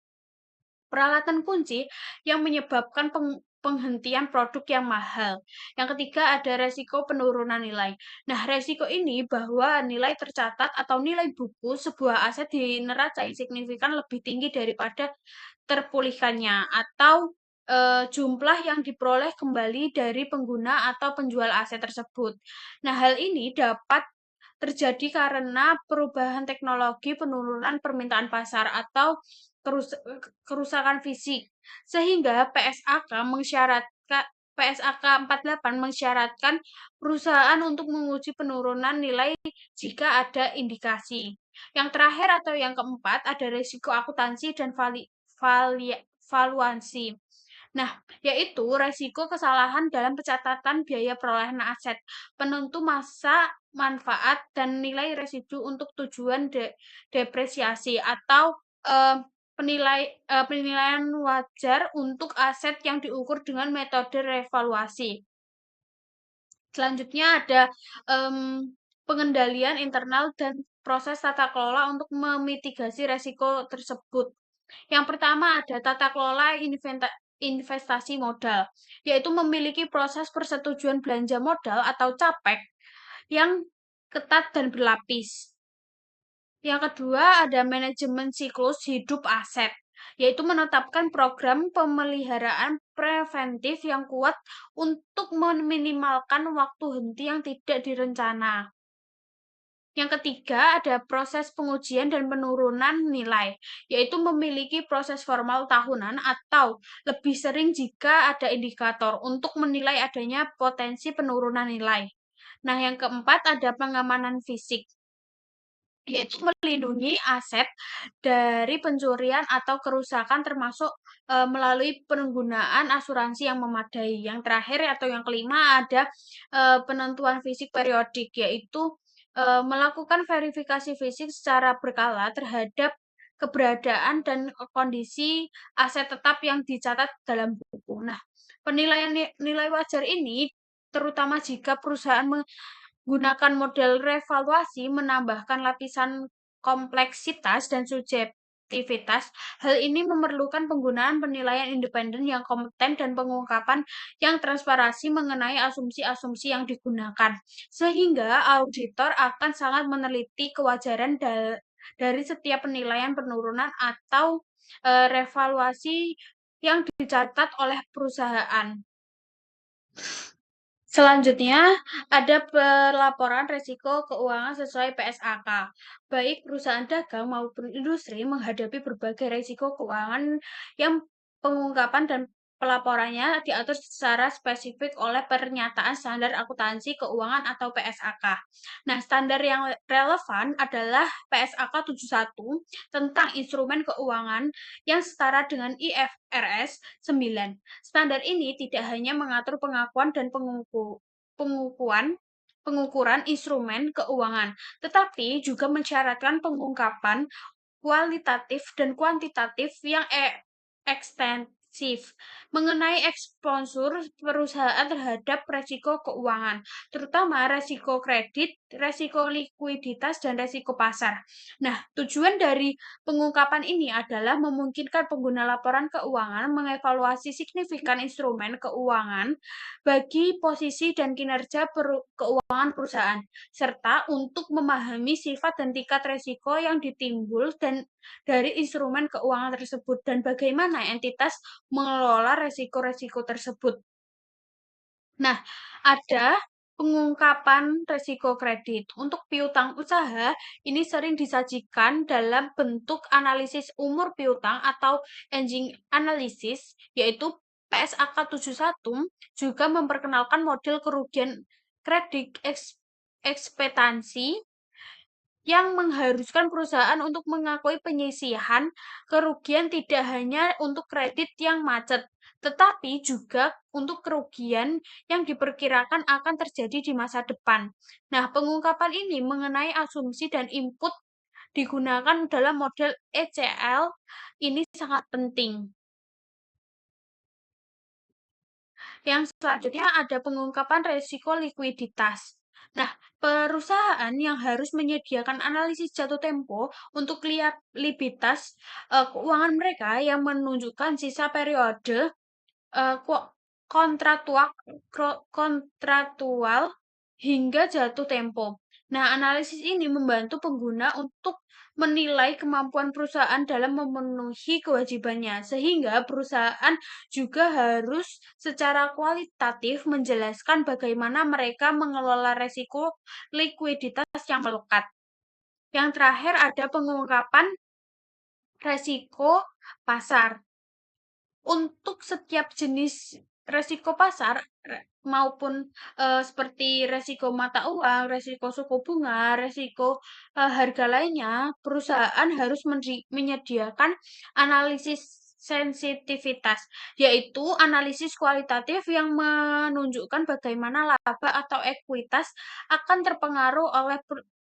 peralatan kunci yang menyebabkan penghentian produk yang mahal. Yang ketiga ada resiko penurunan nilai. Nah, resiko ini bahwa nilai tercatat atau nilai buku sebuah aset di neraca yang signifikan lebih tinggi daripada terpulihkannya atau jumlah yang diperoleh kembali dari pengguna atau penjual aset tersebut. Nah, hal ini dapat terjadi karena perubahan teknologi, penurunan permintaan pasar, atau kerusakan fisik. Sehingga PSAK 48 mensyaratkan perusahaan untuk menguji penurunan nilai jika ada indikasi. Yang terakhir atau yang keempat ada risiko akuntansi dan valuasi. Nah, yaitu resiko kesalahan dalam pencatatan biaya perolehan aset, penentu masa manfaat dan nilai residu untuk tujuan depresiasi atau penilaian wajar untuk aset yang diukur dengan metode revaluasi. Selanjutnya ada pengendalian internal dan proses tata kelola untuk memitigasi resiko tersebut. Yang pertama ada tata kelola investasi modal, yaitu memiliki proses persetujuan belanja modal atau CAPEK yang ketat dan berlapis. Yang kedua ada manajemen siklus hidup aset, yaitu menetapkan program pemeliharaan preventif yang kuat untuk meminimalkan waktu henti yang tidak direncana. Yang ketiga ada proses pengujian dan penurunan nilai, yaitu memiliki proses formal tahunan atau lebih sering jika ada indikator untuk menilai adanya potensi penurunan nilai. Nah, yang keempat ada pengamanan fisik, yaitu melindungi aset dari pencurian atau kerusakan termasuk melalui penggunaan asuransi yang memadai. Yang terakhir atau yang kelima ada penentuan fisik periodik, yaitu melakukan verifikasi fisik secara berkala terhadap keberadaan dan kondisi aset tetap yang dicatat dalam buku. Nah, penilaian nilai wajar ini terutama jika perusahaan menggunakan model revaluasi menambahkan lapisan kompleksitas dan subjektivitas. Hal ini memerlukan penggunaan penilaian independen yang kompeten dan pengungkapan yang transparansi mengenai asumsi-asumsi yang digunakan. Sehingga auditor akan sangat meneliti kewajaran dari setiap penilaian penurunan atau revaluasi yang dicatat oleh perusahaan. Selanjutnya, ada pelaporan risiko keuangan sesuai PSAK. Baik perusahaan dagang maupun industri menghadapi berbagai risiko keuangan yang pengungkapan dan pelaporannya diatur secara spesifik oleh Pernyataan Standar Akuntansi Keuangan atau PSAK. Nah, standar yang relevan adalah PSAK 71 tentang instrumen keuangan yang setara dengan IFRS 9. Standar ini tidak hanya mengatur pengakuan dan pengukuran instrumen keuangan, tetapi juga mensyaratkan pengungkapan kualitatif dan kuantitatif yang ekstensif mengenai eksposur perusahaan terhadap resiko keuangan, terutama resiko kredit, resiko likuiditas, dan resiko pasar. Nah, tujuan dari pengungkapan ini adalah memungkinkan pengguna laporan keuangan mengevaluasi signifikan instrumen keuangan bagi posisi dan kinerja keuangan perusahaan, serta untuk memahami sifat dan tingkat resiko yang ditimbul dan dari instrumen keuangan tersebut dan bagaimana entitas mengelola resiko-resiko tersebut. Nah, ada pengungkapan resiko kredit. Untuk piutang usaha, ini sering disajikan dalam bentuk analisis umur piutang atau aging analysis, yaitu PSAK 71 juga memperkenalkan model kerugian kredit ekspektansi yang mengharuskan perusahaan untuk mengakui penyisihan kerugian tidak hanya untuk kredit yang macet, tetapi juga untuk kerugian yang diperkirakan akan terjadi di masa depan. Nah, pengungkapan ini mengenai asumsi dan input digunakan dalam model ECL ini sangat penting. Yang selanjutnya ada pengungkapan resiko likuiditas. Nah, perusahaan yang harus menyediakan analisis jatuh tempo untuk likuiditas keuangan mereka yang menunjukkan sisa periode kontraktual hingga jatuh tempo. Nah, analisis ini membantu pengguna untuk menilai kemampuan perusahaan dalam memenuhi kewajibannya, sehingga perusahaan juga harus secara kualitatif menjelaskan bagaimana mereka mengelola resiko likuiditas yang melekat. Yang terakhir ada pengungkapan resiko pasar. Untuk setiap jenis resiko pasar maupun seperti resiko mata uang, resiko suku bunga, resiko harga lainnya, perusahaan harus menyediakan analisis sensitivitas, yaitu analisis kualitatif yang menunjukkan bagaimana laba atau ekuitas akan terpengaruh oleh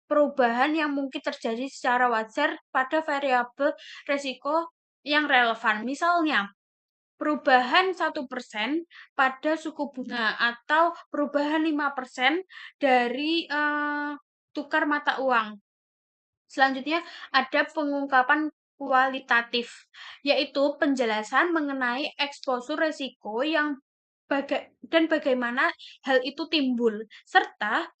perubahan yang mungkin terjadi secara wajar pada variabel resiko yang relevan. Misalnya, perubahan 1% pada suku bunga atau perubahan 5% dari tukar mata uang. Selanjutnya ada pengungkapan kualitatif, yaitu penjelasan mengenai eksposur resiko yang dan bagaimana hal itu timbul, serta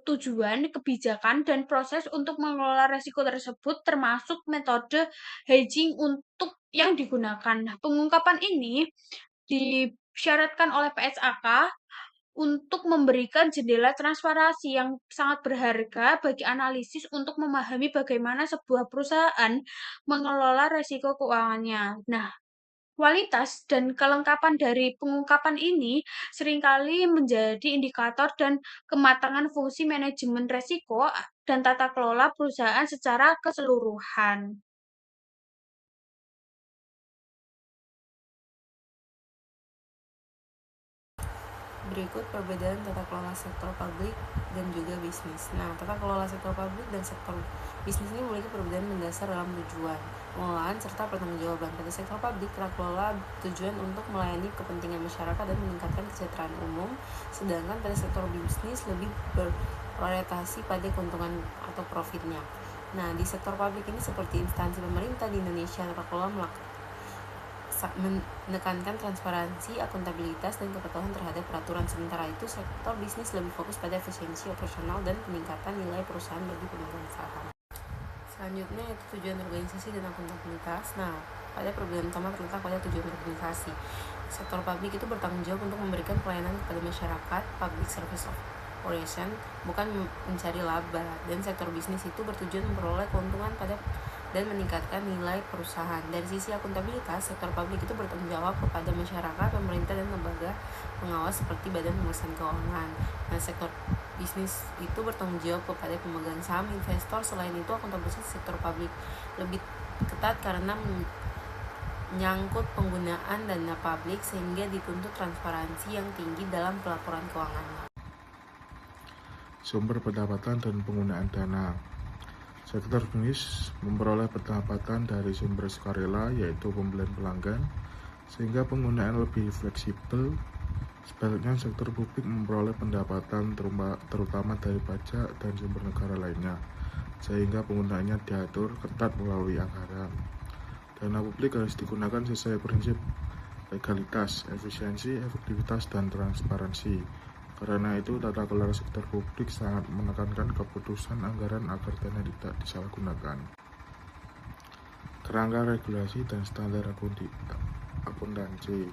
tujuan, kebijakan, dan proses untuk mengelola resiko tersebut termasuk metode hedging untuk yang digunakan. Nah, pengungkapan ini disyaratkan oleh PSAK untuk memberikan jendela transparansi yang sangat berharga bagi analisis untuk memahami bagaimana sebuah perusahaan mengelola resiko keuangannya. Nah, kualitas dan kelengkapan dari pengungkapan ini seringkali menjadi indikator dan kematangan fungsi manajemen resiko dan tata kelola perusahaan secara keseluruhan. Berikut perbedaan tata kelola sektor publik dan juga bisnis. Nah, tata kelola sektor publik dan sektor bisnis ini memiliki perbedaan mendasar dalam tujuan, pengelolaan, serta pertanggungjawaban. Pada sektor publik, tata kelola tujuan untuk melayani kepentingan masyarakat dan meningkatkan kesejahteraan umum, sedangkan pada sektor bisnis lebih berorientasi pada keuntungan atau profitnya. Nah, di sektor publik ini seperti instansi pemerintah di Indonesia, tata kelola menekankan transparansi, akuntabilitas, dan kepatuhan terhadap peraturan. Sementara itu, sektor bisnis lebih fokus pada efisiensi operasional dan peningkatan nilai perusahaan bagi pemegang saham. Selanjutnya yaitu tujuan organisasi dan akuntabilitas. Nah, pada perbedaan utama terletak pada tujuan organisasi. Sektor publik itu bertanggung jawab untuk memberikan pelayanan kepada masyarakat, public service operation, bukan mencari laba. Dan sektor bisnis itu bertujuan memperoleh keuntungan dan meningkatkan nilai perusahaan. Dari sisi akuntabilitas, sektor publik itu bertanggung jawab kepada masyarakat, pemerintah, dan lembaga pengawas seperti Badan Pemeriksa Keuangan. Nah, sektor bisnis itu bertanggung jawab kepada pemegang saham, investor. Selain itu, akuntabilitas sektor publik lebih ketat karena menyangkut penggunaan dana publik sehingga dituntut transparansi yang tinggi dalam pelaporan keuangan. Sumber pendapatan dan penggunaan dana. Sektor bisnis memperoleh pendapatan dari sumber sukarela, yaitu pembelian pelanggan, sehingga penggunaan lebih fleksibel. Sebaliknya, sektor publik memperoleh pendapatan terutama dari pajak dan sumber negara lainnya, sehingga penggunaannya diatur ketat melalui anggaran. Dana publik harus digunakan sesuai prinsip legalitas, efisiensi, efektivitas, dan transparansi. Karena itu, tata kelola sektor publik sangat menekankan keputusan anggaran agar dana tidak disalahgunakan. kerangka regulasi dan standar akuntansi.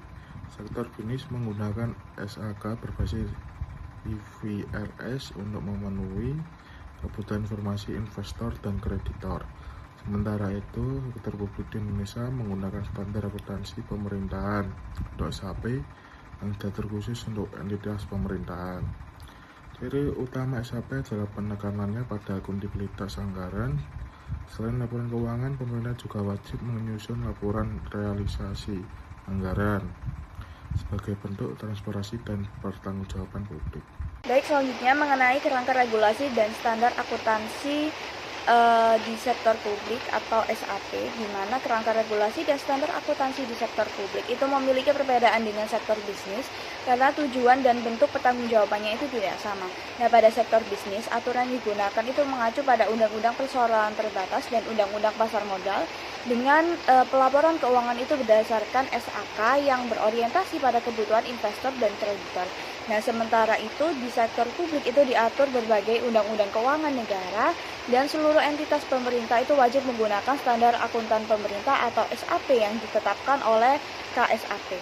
Sektor bisnis menggunakan SAK berbasis IFRS untuk memenuhi kebutuhan informasi investor dan kreditor. Sementara itu, sektor publik di Indonesia menggunakan standar akuntansi pemerintahan atau SAP yang diatur khusus untuk entitas pemerintahan. Ciri utama SAP adalah penekanannya pada akuntabilitas anggaran. Selain laporan keuangan, pemerintah juga wajib menyusun laporan realisasi anggaran sebagai bentuk transparansi dan pertanggungjawaban publik. Baik, selanjutnya mengenai kerangka regulasi dan standar akuntansi di sektor publik atau SAP, di mana kerangka regulasi dan standar akuntansi di sektor publik itu memiliki perbedaan dengan sektor bisnis karena tujuan dan bentuk pertanggungjawabannya itu tidak sama. Nah, pada sektor bisnis, aturan yang digunakan itu mengacu pada Undang-Undang Perseroan Terbatas dan Undang-Undang Pasar Modal dengan pelaporan keuangan itu berdasarkan SAK yang berorientasi pada kebutuhan investor dan kreditor. Nah, sementara itu di sektor publik itu diatur berbagai undang-undang keuangan negara dan seluruh entitas pemerintah itu wajib menggunakan standar akuntan pemerintah atau SAP yang ditetapkan oleh KSAP.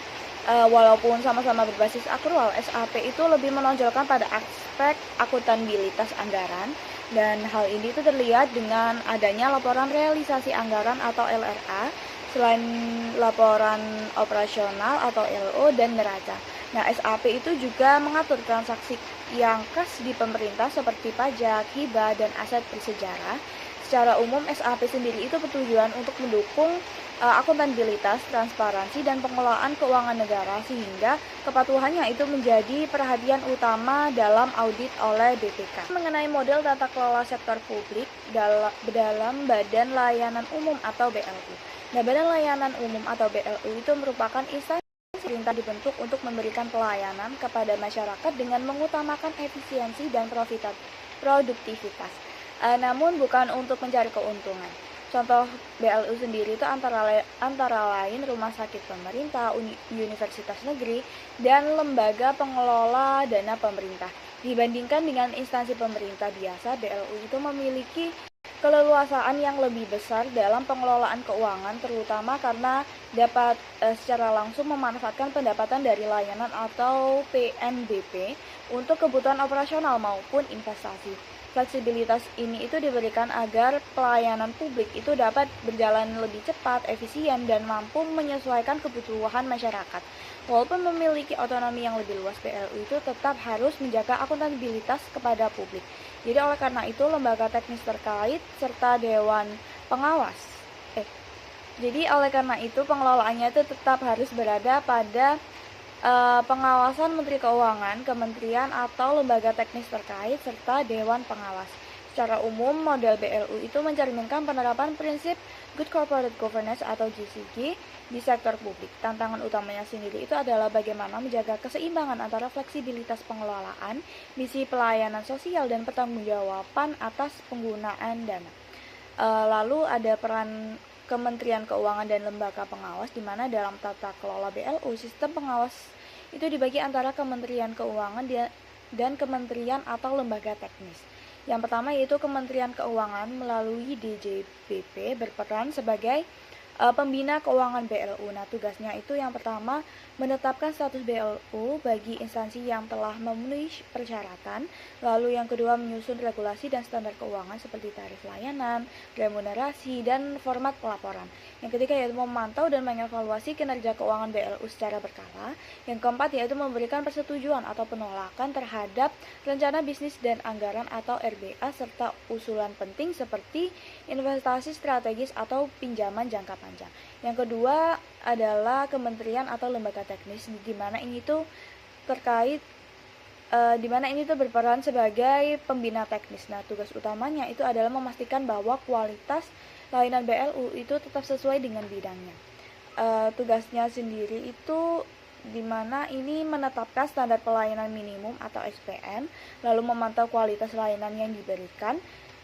Walaupun sama-sama berbasis akrual, SAP itu lebih menonjolkan pada aspek akuntabilitas anggaran dan hal ini itu terlihat dengan adanya laporan realisasi anggaran atau LRA selain laporan operasional atau LO dan neraca. Nah, SAP itu juga mengatur transaksi yang khas di pemerintah seperti pajak, hibah, dan aset bersejarah. Secara umum, SAP sendiri itu bertujuan untuk mendukung akuntabilitas, transparansi, dan pengelolaan keuangan negara sehingga kepatuhannya itu menjadi perhatian utama dalam audit oleh BPK. Mengenai model tata kelola sektor publik dalam Badan Layanan Umum atau BLU. Nah, Badan Layanan Umum atau BLU itu merupakan instansi pemerintah dibentuk untuk memberikan pelayanan kepada masyarakat dengan mengutamakan efisiensi dan produktivitas, namun bukan untuk mencari keuntungan. Contoh BLU sendiri itu antara lain rumah sakit pemerintah, universitas negeri, dan lembaga pengelola dana pemerintah. Dibandingkan dengan instansi pemerintah biasa, BLU itu memiliki keleluasaan yang lebih besar dalam pengelolaan keuangan, terutama karena dapat secara langsung memanfaatkan pendapatan dari layanan atau PNBP untuk kebutuhan operasional maupun investasi. Fleksibilitas ini itu diberikan agar pelayanan publik itu dapat berjalan lebih cepat, efisien, dan mampu menyesuaikan kebutuhan masyarakat. Walaupun memiliki otonomi yang lebih luas, BLU itu tetap harus menjaga akuntabilitas kepada publik. Jadi oleh karena itu lembaga teknis terkait serta dewan pengawas. Pengelolaannya itu tetap harus berada pada pengawasan Menteri Keuangan, kementerian atau lembaga teknis terkait serta dewan pengawas. Secara umum, model BLU itu mencerminkan penerapan prinsip Good Corporate Governance atau GCG di sektor publik. Tantangan utamanya sendiri itu adalah bagaimana menjaga keseimbangan antara fleksibilitas pengelolaan, misi pelayanan sosial, dan pertanggungjawaban atas penggunaan dana. Lalu ada peran Kementerian Keuangan dan lembaga pengawas, di mana dalam tata kelola BLU, sistem pengawas itu dibagi antara Kementerian Keuangan dan kementerian atau lembaga teknis. Yang pertama yaitu Kementerian Keuangan melalui DJBP berperan sebagai pembina keuangan BLU. Nah, tugasnya itu yang pertama menetapkan status BLU bagi instansi yang telah memenuhi persyaratan. Lalu yang kedua menyusun regulasi dan standar keuangan seperti tarif layanan, remunerasi, dan format pelaporan. Yang ketiga yaitu memantau dan mengevaluasi kinerja keuangan BLU secara berkala. Yang keempat yaitu memberikan persetujuan atau penolakan terhadap rencana bisnis dan anggaran atau RBA serta usulan penting seperti investasi strategis atau pinjaman jangka panjang. Yang kedua adalah kementerian atau lembaga teknis, di mana ini tuh berperan sebagai pembina teknis. Nah, tugas utamanya itu adalah memastikan bahwa kualitas layanan BLU itu tetap sesuai dengan bidangnya. Tugasnya sendiri itu di mana ini menetapkan standar pelayanan minimum atau SPM, lalu memantau kualitas layanan yang diberikan,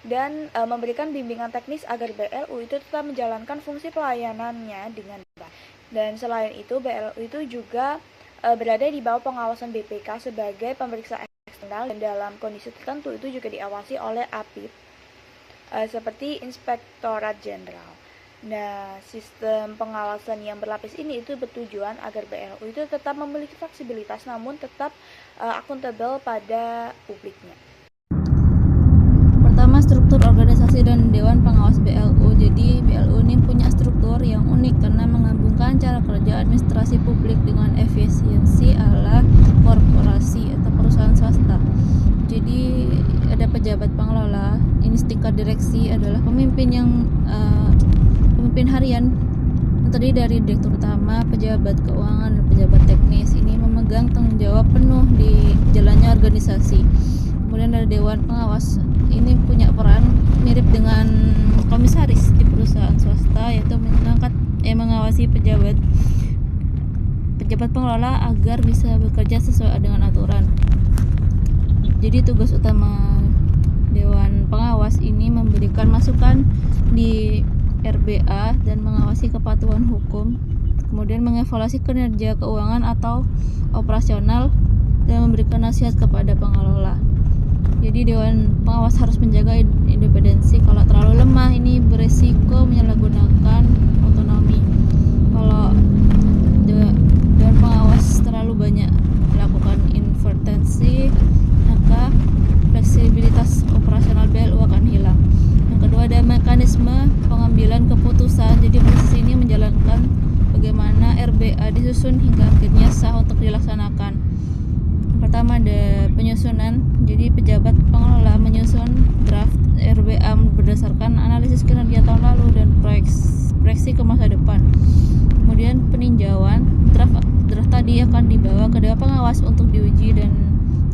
dan memberikan bimbingan teknis agar BLU itu tetap menjalankan fungsi pelayanannya dengan baik. Dan selain itu, BLU itu juga berada di bawah pengawasan BPK sebagai pemeriksa eksternal, dan dalam kondisi tertentu itu juga diawasi oleh APIP seperti Inspektorat Jenderal. Nah, sistem pengawasan yang berlapis ini itu bertujuan agar BLU itu tetap memiliki fleksibilitas namun tetap akuntabel pada publiknya. Pertama, struktur organisasi dan Dewan Pengawas BLU. Jadi BLU ini punya struktur yang unik karena menggabungkan cara kerja administrasi publik dengan efisiensi ala korporasi atau perusahaan swasta. Jadi ada pejabat pengelola, ini tingkat direksi adalah pemimpin harian yang terdiri dari direktur utama, pejabat keuangan, dan pejabat teknis. Ini memegang tanggung jawab penuh di jalannya organisasi. Kemudian ada Dewan Pengawas, ini punya peran mirip dengan komisaris di perusahaan swasta, yaitu mengawasi pejabat pengelola agar bisa bekerja sesuai dengan aturan. Jadi tugas utama Dewan Pengawas ini memberikan masukan di RBA dan mengawasi kepatuhan hukum, kemudian mengevaluasi kinerja keuangan atau operasional dan memberikan nasihat kepada pengelola. Jadi Dewan Pengawas harus menjaga independensi. Kalau terlalu lemah ini beresiko menyalahgunakan otonomi. Kalau Dewan Pengawas terlalu banyak melakukan intervensi, maka fleksibilitas operasional BLU akan hilang. Yang kedua, ada mekanisme pengambilan keputusan. Jadi proses ini menjalankan bagaimana RBA disusun hingga akhirnya sah untuk dilaksanakan. Pertama, ada penyusunan. Jadi pejabat pengelola menyusun draft RBA berdasarkan analisis kinerja tahun lalu dan proyeksi ke masa depan. Kemudian peninjauan, draft tadi akan dibawa ke Dewan Pengawas untuk diuji dan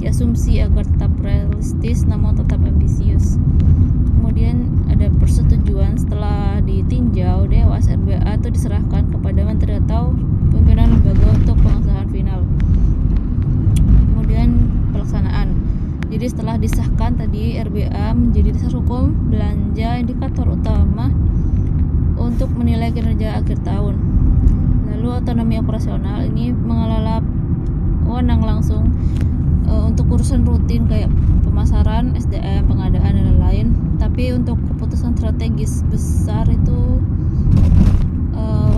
diasumsi agar tetap realistis namun tetap ambisius. Kemudian ada persetujuan. Setelah ditinjau, Dewas RBA itu diserahkan kepada menteri atau pimpinan lembaga untuk pengesahan final. Kemudian pelaksanaan. Jadi setelah disahkan tadi, RBA menjadi dasar hukum belanja indikator utama untuk menilai kinerja akhir tahun. Lalu otonomi operasional, ini mengelola wewenang langsung untuk urusan rutin kayak pemasaran, SDM, pengadaan dan lain-lain. Tapi untuk keputusan strategis besar itu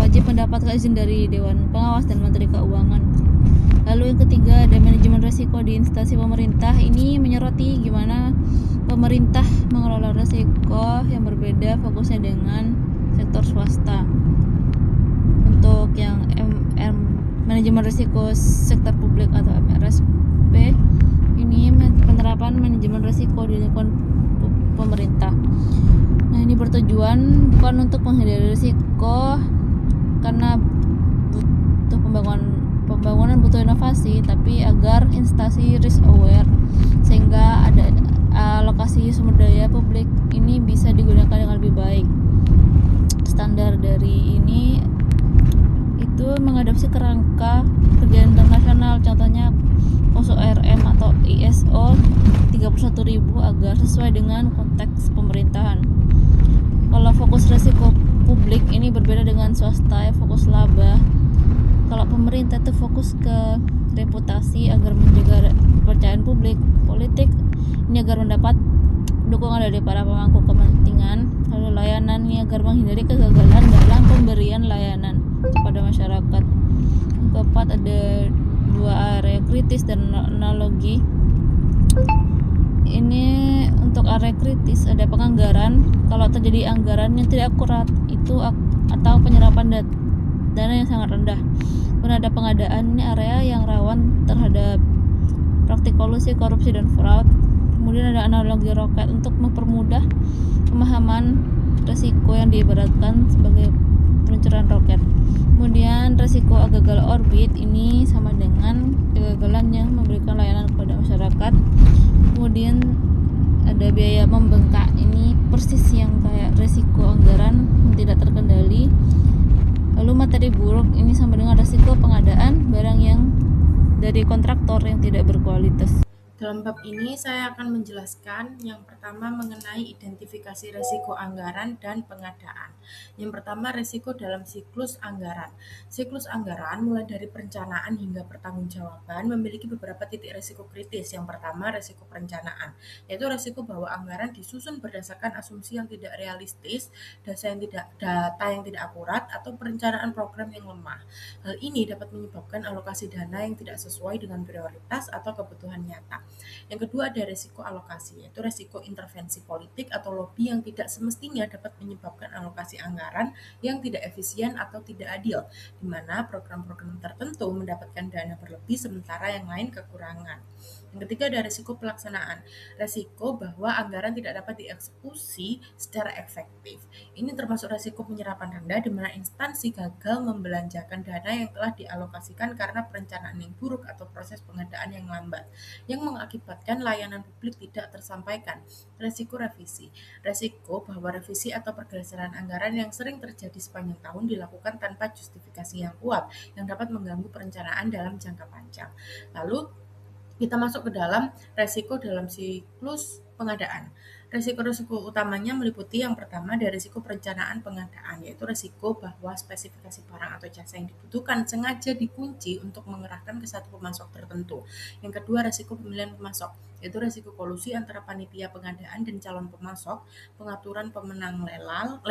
wajib mendapatkan izin dari Dewan Pengawas dan Menteri Keuangan. Lalu yang ketiga, ada manajemen risiko di instansi pemerintah. Ini menyoroti gimana pemerintah mengelola risiko yang berbeda fokusnya dengan sektor swasta. Untuk yang manajemen risiko sektor publik atau MRSP, ini penerapan manajemen risiko di lingkungan pemerintah. Nah, ini bertujuan bukan untuk menghindari risiko karena butuh pembangunan butuh inovasi, tapi agar instansi risk aware sehingga ada alokasi sumber daya publik ini bisa digunakan dengan lebih baik. Standar dari ini itu mengadopsi kerangka kerja internasional, contohnya OSRM atau ISO 31000 agar sesuai dengan konteks pemerintahan. Kalau fokus risiko publik ini berbeda dengan swasta yang fokus laba. Kalau pemerintah itu fokus ke reputasi agar menjaga kepercayaan publik. Politik ini agar mendapat dukungan dari para pemangku kepentingan. Lalu layanan ini agar menghindari kegagalan dalam pemberian layanan kepada masyarakat. Yang keempat, ada dua area kritis dan analogi. Ini untuk area kritis ada penganggaran. Kalau terjadi anggaran yang tidak akurat itu atau penyerapan dana yang sangat rendah. Kemudian ada pengadaan, ini area yang rawan terhadap praktik kolusi, korupsi, dan fraud. Kemudian ada analogi roket untuk mempermudah pemahaman risiko yang diibaratkan sebagai peluncuran roket. Kemudian risiko gagal orbit, ini sama dengan kegagalan yang memberikan layanan kepada masyarakat. Kemudian ada biaya membengkak, ini persis yang kayak risiko anggaran yang tidak terkendali. Lalu materi buruk, ini sama dengan risiko pengadaan barang yang dari kontraktor yang tidak berkualitas. Dalam bab ini saya akan menjelaskan yang pertama mengenai identifikasi risiko anggaran dan pengadaan. Yang pertama risiko dalam siklus anggaran. Siklus anggaran mulai dari perencanaan hingga pertanggungjawaban memiliki beberapa titik risiko kritis. Yang pertama risiko perencanaan, yaitu risiko bahwa anggaran disusun berdasarkan asumsi yang tidak realistis, data yang tidak akurat, atau perencanaan program yang lemah. Hal ini dapat menyebabkan alokasi dana yang tidak sesuai dengan prioritas atau kebutuhan nyata. Yang kedua ada resiko alokasi, yaitu resiko intervensi politik atau lobby yang tidak semestinya dapat menyebabkan alokasi anggaran yang tidak efisien atau tidak adil, di mana program-program tertentu mendapatkan dana berlebih sementara yang lain kekurangan. Yang ketiga ada resiko pelaksanaan, resiko bahwa anggaran tidak dapat dieksekusi secara efektif. Ini termasuk resiko penyerapan rendah di mana instansi gagal membelanjakan dana yang telah dialokasikan karena perencanaan yang buruk atau proses pengadaan yang lambat, yang mengakibatkan layanan publik tidak tersampaikan. Resiko revisi, resiko bahwa revisi atau pergeseran anggaran yang sering terjadi sepanjang tahun dilakukan tanpa justifikasi yang kuat, yang dapat mengganggu perencanaan dalam jangka panjang. Lalu kita masuk ke dalam resiko dalam siklus pengadaan. Resiko-resiko utamanya meliputi yang pertama dari resiko perencanaan pengadaan, yaitu resiko bahwa spesifikasi barang atau jasa yang dibutuhkan sengaja dikunci untuk mengerahkan ke satu pemasok tertentu. Yang kedua, resiko pemilihan pemasok, yaitu resiko kolusi antara panitia pengadaan dan calon pemasok, pengaturan pemenang lelang,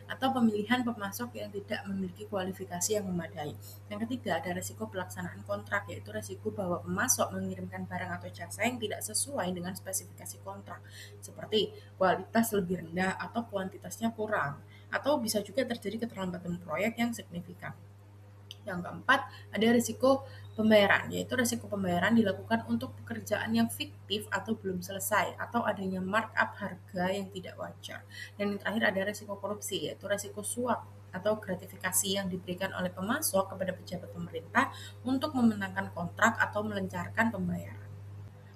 atau pemilihan pemasok yang tidak memiliki kualifikasi yang memadai. Yang ketiga, ada resiko pelaksanaan kontrak, yaitu resiko bahwa pemasok mengirimkan barang atau jasa yang tidak sesuai dengan spesifikasi kontrak, seperti kualitas lebih rendah atau kuantitasnya kurang, atau bisa juga terjadi keterlambatan proyek yang signifikan. Yang keempat, ada risiko pembayaran, yaitu risiko pembayaran dilakukan untuk pekerjaan yang fiktif atau belum selesai, atau adanya markup harga yang tidak wajar. Dan yang terakhir ada risiko korupsi, yaitu risiko suap atau gratifikasi yang diberikan oleh pemasok kepada pejabat pemerintah untuk memenangkan kontrak atau melancarkan pembayaran.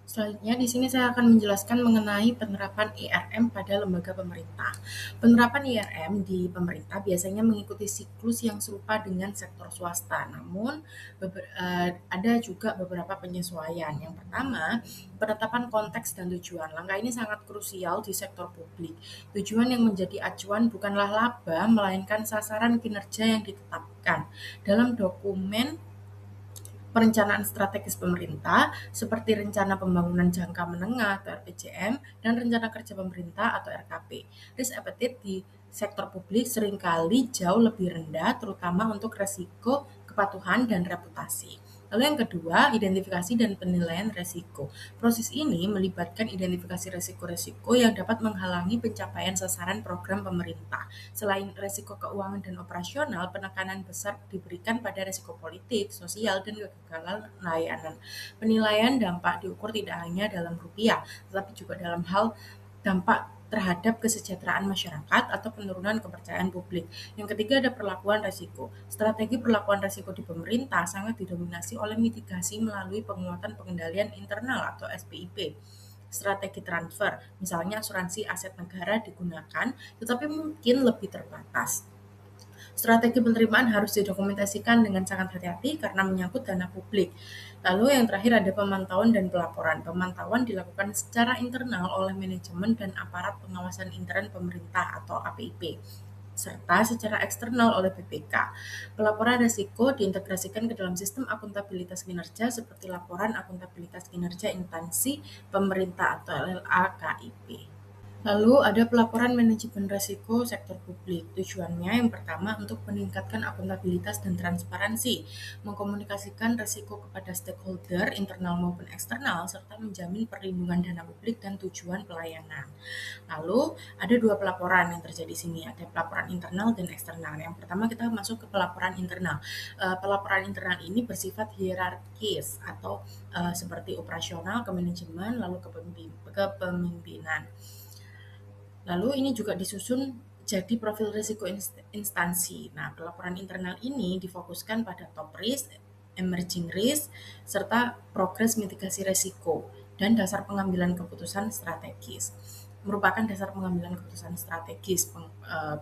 Selanjutnya di sini saya akan menjelaskan mengenai penerapan IRM pada lembaga pemerintah. Penerapan IRM di pemerintah biasanya mengikuti siklus yang serupa dengan sektor swasta, namun ada juga beberapa penyesuaian. Yang pertama, penetapan konteks dan tujuan. Langkah ini sangat krusial di sektor publik. Tujuan yang menjadi acuan bukanlah laba, melainkan sasaran kinerja yang ditetapkan dalam dokumen perencanaan strategis pemerintah seperti Rencana Pembangunan Jangka Menengah atau RPJM dan Rencana Kerja Pemerintah atau RKP. Risk appetite di sektor publik seringkali jauh lebih rendah, terutama untuk resiko, kepatuhan, dan reputasi. Lalu yang kedua, identifikasi dan penilaian resiko. Proses ini melibatkan identifikasi resiko-resiko yang dapat menghalangi pencapaian sasaran program pemerintah. Selain resiko keuangan dan operasional, penekanan besar diberikan pada resiko politik, sosial, dan kegagalan layanan. Penilaian dampak diukur tidak hanya dalam rupiah, tetapi juga dalam hal dampak terhadap kesejahteraan masyarakat atau penurunan kepercayaan publik. Yang ketiga ada perlakuan resiko. Strategi perlakuan resiko di pemerintah sangat didominasi oleh mitigasi melalui penguatan pengendalian internal atau SPIP. Strategi transfer, misalnya asuransi aset negara digunakan, tetapi mungkin lebih terbatas. Strategi penerimaan harus didokumentasikan dengan sangat hati-hati karena menyangkut dana publik. Lalu yang terakhir ada pemantauan dan pelaporan. Pemantauan dilakukan secara internal oleh manajemen dan aparat pengawasan intern pemerintah atau APIP, serta secara eksternal oleh BPK. Pelaporan risiko diintegrasikan ke dalam sistem akuntabilitas kinerja seperti laporan akuntabilitas kinerja instansi pemerintah atau LAKIP. Lalu ada pelaporan manajemen risiko sektor publik. Tujuannya yang pertama untuk meningkatkan akuntabilitas dan transparansi, mengkomunikasikan risiko kepada stakeholder internal maupun eksternal, serta menjamin perlindungan dana publik dan tujuan pelayanan. Lalu ada dua pelaporan yang terjadi di sini, ada pelaporan internal dan eksternal. Yang pertama kita masuk ke pelaporan internal. Pelaporan internal ini bersifat hierarkis atau seperti operasional, kemanajemen, lalu kepemimpinan. Lalu ini juga disusun jadi profil risiko instansi. Nah, pelaporan internal ini difokuskan pada top risk, emerging risk, serta progres mitigasi risiko dan dasar pengambilan keputusan strategis. merupakan dasar pengambilan keputusan strategis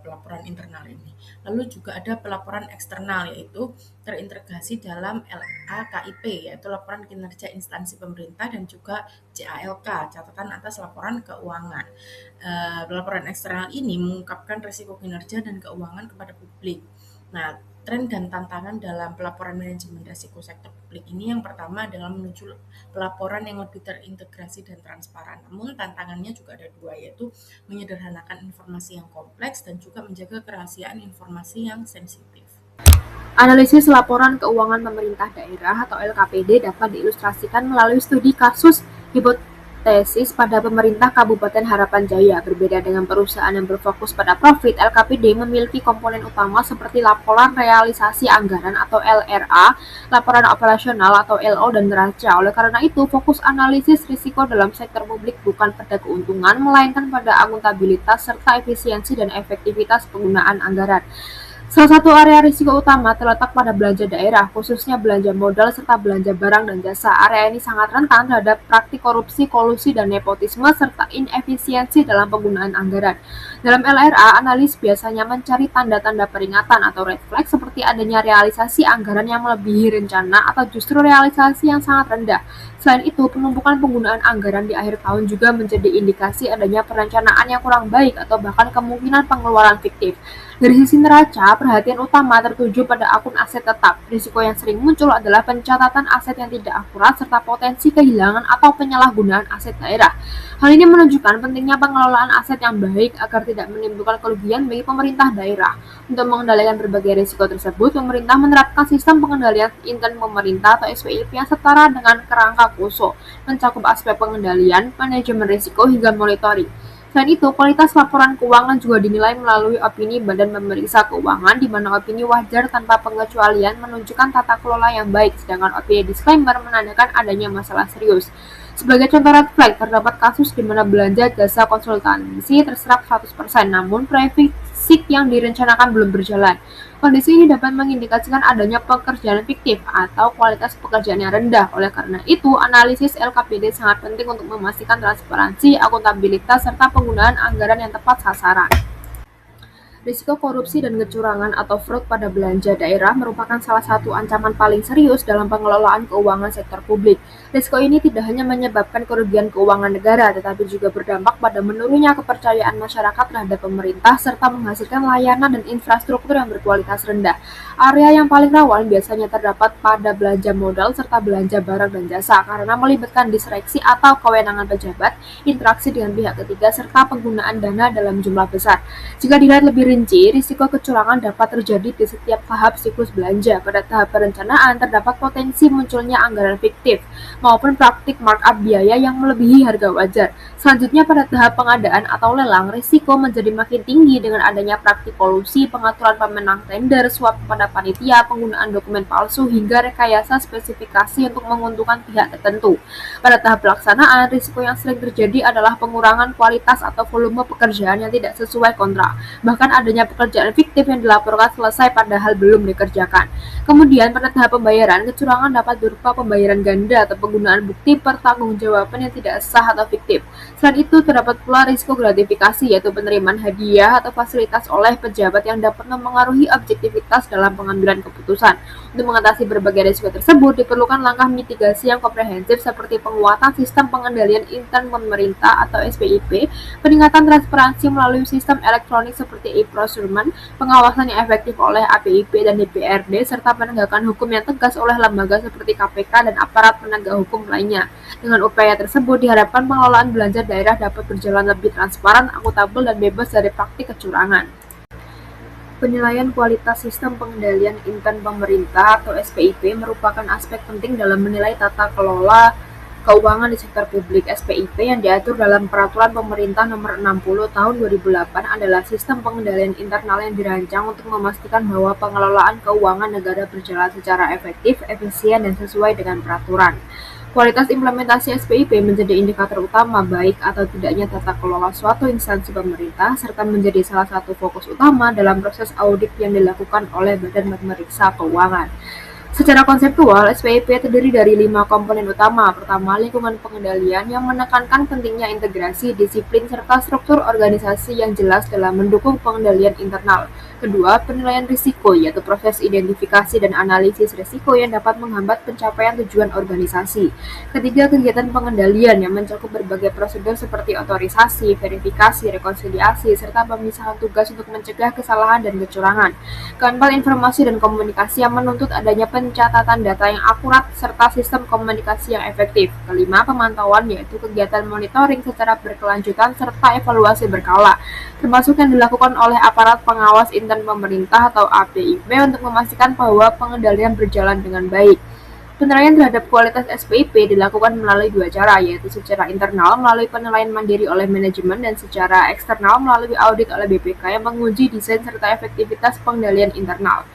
pelaporan internal ini. Lalu juga ada pelaporan eksternal, yaitu terintegrasi dalam LAKIP, yaitu laporan kinerja instansi pemerintah, dan juga CALK, catatan atas laporan keuangan. Laporan eksternal ini mengungkapkan risiko kinerja dan keuangan kepada publik. Nah, tren dan tantangan dalam pelaporan manajemen risiko sektor publik ini, yang pertama adalah menuju pelaporan yang lebih terintegrasi dan transparan. Namun tantangannya juga ada dua, yaitu menyederhanakan informasi yang kompleks dan juga menjaga kerahasiaan informasi yang sensitif. Analisis laporan keuangan pemerintah daerah atau LKPD dapat diilustrasikan melalui studi kasus hipotesis pada pemerintah Kabupaten Harapan Jaya. Berbeda dengan perusahaan yang berfokus pada profit, LKPD memiliki komponen utama seperti laporan realisasi anggaran atau LRA, laporan operasional atau LO, dan neraca. Oleh karena itu, fokus analisis risiko dalam sektor publik bukan pada keuntungan, melainkan pada akuntabilitas serta efisiensi dan efektivitas penggunaan anggaran. Salah satu area risiko utama terletak pada belanja daerah, khususnya belanja modal serta belanja barang dan jasa. Area ini sangat rentan terhadap praktik korupsi, kolusi, dan nepotisme, serta inefisiensi dalam penggunaan anggaran. Dalam LRA, analis biasanya mencari tanda-tanda peringatan atau red flag seperti adanya realisasi anggaran yang melebihi rencana atau justru realisasi yang sangat rendah. Selain itu, penumpukan penggunaan anggaran di akhir tahun juga menjadi indikasi adanya perencanaan yang kurang baik atau bahkan kemungkinan pengeluaran fiktif. Dari sisi neraca, perhatian utama tertuju pada akun aset tetap. Risiko yang sering muncul adalah pencatatan aset yang tidak akurat serta potensi kehilangan atau penyalahgunaan aset daerah. Hal ini menunjukkan pentingnya pengelolaan aset yang baik agar tidak menimbulkan kerugian bagi pemerintah daerah. Untuk mengendalikan berbagai risiko tersebut, pemerintah menerapkan sistem pengendalian intern pemerintah atau SPIP yang setara dengan kerangka KUSO, mencakup aspek pengendalian, manajemen risiko, hingga monitoring. Selain itu, kualitas laporan keuangan juga dinilai melalui opini Badan Pemeriksa Keuangan, di mana opini wajar tanpa pengecualian menunjukkan tata kelola yang baik, sedangkan opini disclaimer menandakan adanya masalah serius. Sebagai contoh red flag, terdapat kasus di mana belanja jasa konsultansi terserap 100%, namun proyek fisik yang direncanakan belum berjalan. Kondisi ini dapat mengindikasikan adanya pekerjaan fiktif atau kualitas pekerjaan yang rendah. Oleh karena itu, analisis LKPD sangat penting untuk memastikan transparansi, akuntabilitas, serta penggunaan anggaran yang tepat sasaran. Risiko korupsi dan kecurangan atau fraud pada belanja daerah merupakan salah satu ancaman paling serius dalam pengelolaan keuangan sektor publik. Risiko ini tidak hanya menyebabkan kerugian keuangan negara, tetapi juga berdampak pada menurunnya kepercayaan masyarakat terhadap pemerintah serta menghasilkan layanan dan infrastruktur yang berkualitas rendah. Area yang paling rawan biasanya terdapat pada belanja modal serta belanja barang dan jasa karena melibatkan diskresi atau kewenangan pejabat, interaksi dengan pihak ketiga, serta penggunaan dana dalam jumlah besar. Jika dilihat lebih rinci, risiko kecurangan dapat terjadi di setiap tahap siklus belanja. Pada tahap perencanaan, terdapat potensi munculnya anggaran fiktif maupun praktik markup biaya yang melebihi harga wajar. Selanjutnya, pada tahap pengadaan atau lelang, risiko menjadi makin tinggi dengan adanya praktik kolusi, pengaturan pemenang tender, suap kepada panitia, penggunaan dokumen palsu, hingga rekayasa spesifikasi untuk menguntungkan pihak tertentu. Pada tahap pelaksanaan, risiko yang sering terjadi adalah pengurangan kualitas atau volume pekerjaan yang tidak sesuai kontrak. Bahkan adanya pekerjaan fiktif yang dilaporkan selesai padahal belum dikerjakan. Kemudian pada tahap pembayaran, kecurangan dapat berupa pembayaran ganda atau penggunaan bukti pertanggungjawaban yang tidak sah atau fiktif. Selain itu, terdapat pula risiko gratifikasi, yaitu penerimaan hadiah atau fasilitas oleh pejabat yang dapat memengaruhi objektivitas dalam pengambilan keputusan. Untuk mengatasi berbagai risiko tersebut, diperlukan langkah mitigasi yang komprehensif seperti penguatan sistem pengendalian intern pemerintah atau SPIP, peningkatan transparansi melalui sistem elektronik seperti e-procurement, pengawasan yang efektif oleh APIP dan DPRD, serta penegakan hukum yang tegas oleh lembaga seperti KPK dan aparat penegak hukum lainnya. Dengan upaya tersebut, diharapkan pengelolaan belanja daerah dapat berjalan lebih transparan, akuntabel, dan bebas dari praktik kecurangan. Penilaian kualitas sistem pengendalian intern pemerintah atau SPIP merupakan aspek penting dalam menilai tata kelola keuangan di sektor publik. SPIP yang diatur dalam Peraturan Pemerintah Nomor 60 Tahun 2008 adalah sistem pengendalian internal yang dirancang untuk memastikan bahwa pengelolaan keuangan negara berjalan secara efektif, efisien, dan sesuai dengan peraturan. Kualitas implementasi SPIP menjadi indikator utama baik atau tidaknya tata kelola suatu instansi pemerintah, serta menjadi salah satu fokus utama dalam proses audit yang dilakukan oleh Badan Pemeriksa Keuangan. Secara konseptual, SPIP terdiri dari 5 komponen utama. Pertama, lingkungan pengendalian yang menekankan pentingnya integrasi, disiplin, serta struktur organisasi yang jelas dalam mendukung pengendalian internal. Kedua, penilaian risiko, yaitu proses identifikasi dan analisis risiko yang dapat menghambat pencapaian tujuan organisasi. Ketiga, kegiatan pengendalian yang mencakup berbagai prosedur seperti otorisasi, verifikasi, rekonsiliasi, serta pemisahan tugas untuk mencegah kesalahan dan kecurangan. Keempat, informasi dan komunikasi yang menuntut adanya pencatatan data yang akurat serta sistem komunikasi yang efektif. Kelima, pemantauan, yaitu kegiatan monitoring secara berkelanjutan serta evaluasi berkala, termasuk yang dilakukan oleh aparat pengawas intern pemerintah atau APIP untuk memastikan bahwa pengendalian berjalan dengan baik. Penilaian terhadap kualitas SPIP dilakukan melalui 2 cara, yaitu secara internal melalui penilaian mandiri oleh manajemen dan secara eksternal melalui audit oleh BPK yang menguji desain serta efektivitas pengendalian internal.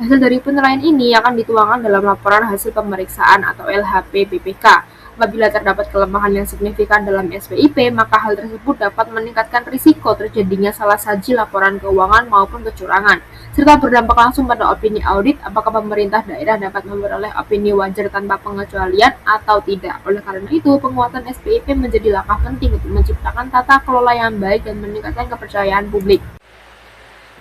Hasil dari penilaian ini akan dituangkan dalam laporan hasil pemeriksaan atau LHP BPK. Apabila terdapat kelemahan yang signifikan dalam SPIP, maka hal tersebut dapat meningkatkan risiko terjadinya salah saji laporan keuangan maupun kecurangan, serta berdampak langsung pada opini audit apakah pemerintah daerah dapat memperoleh opini wajar tanpa pengecualian atau tidak. Oleh karena itu, penguatan SPIP menjadi langkah penting untuk menciptakan tata kelola yang baik dan meningkatkan kepercayaan publik.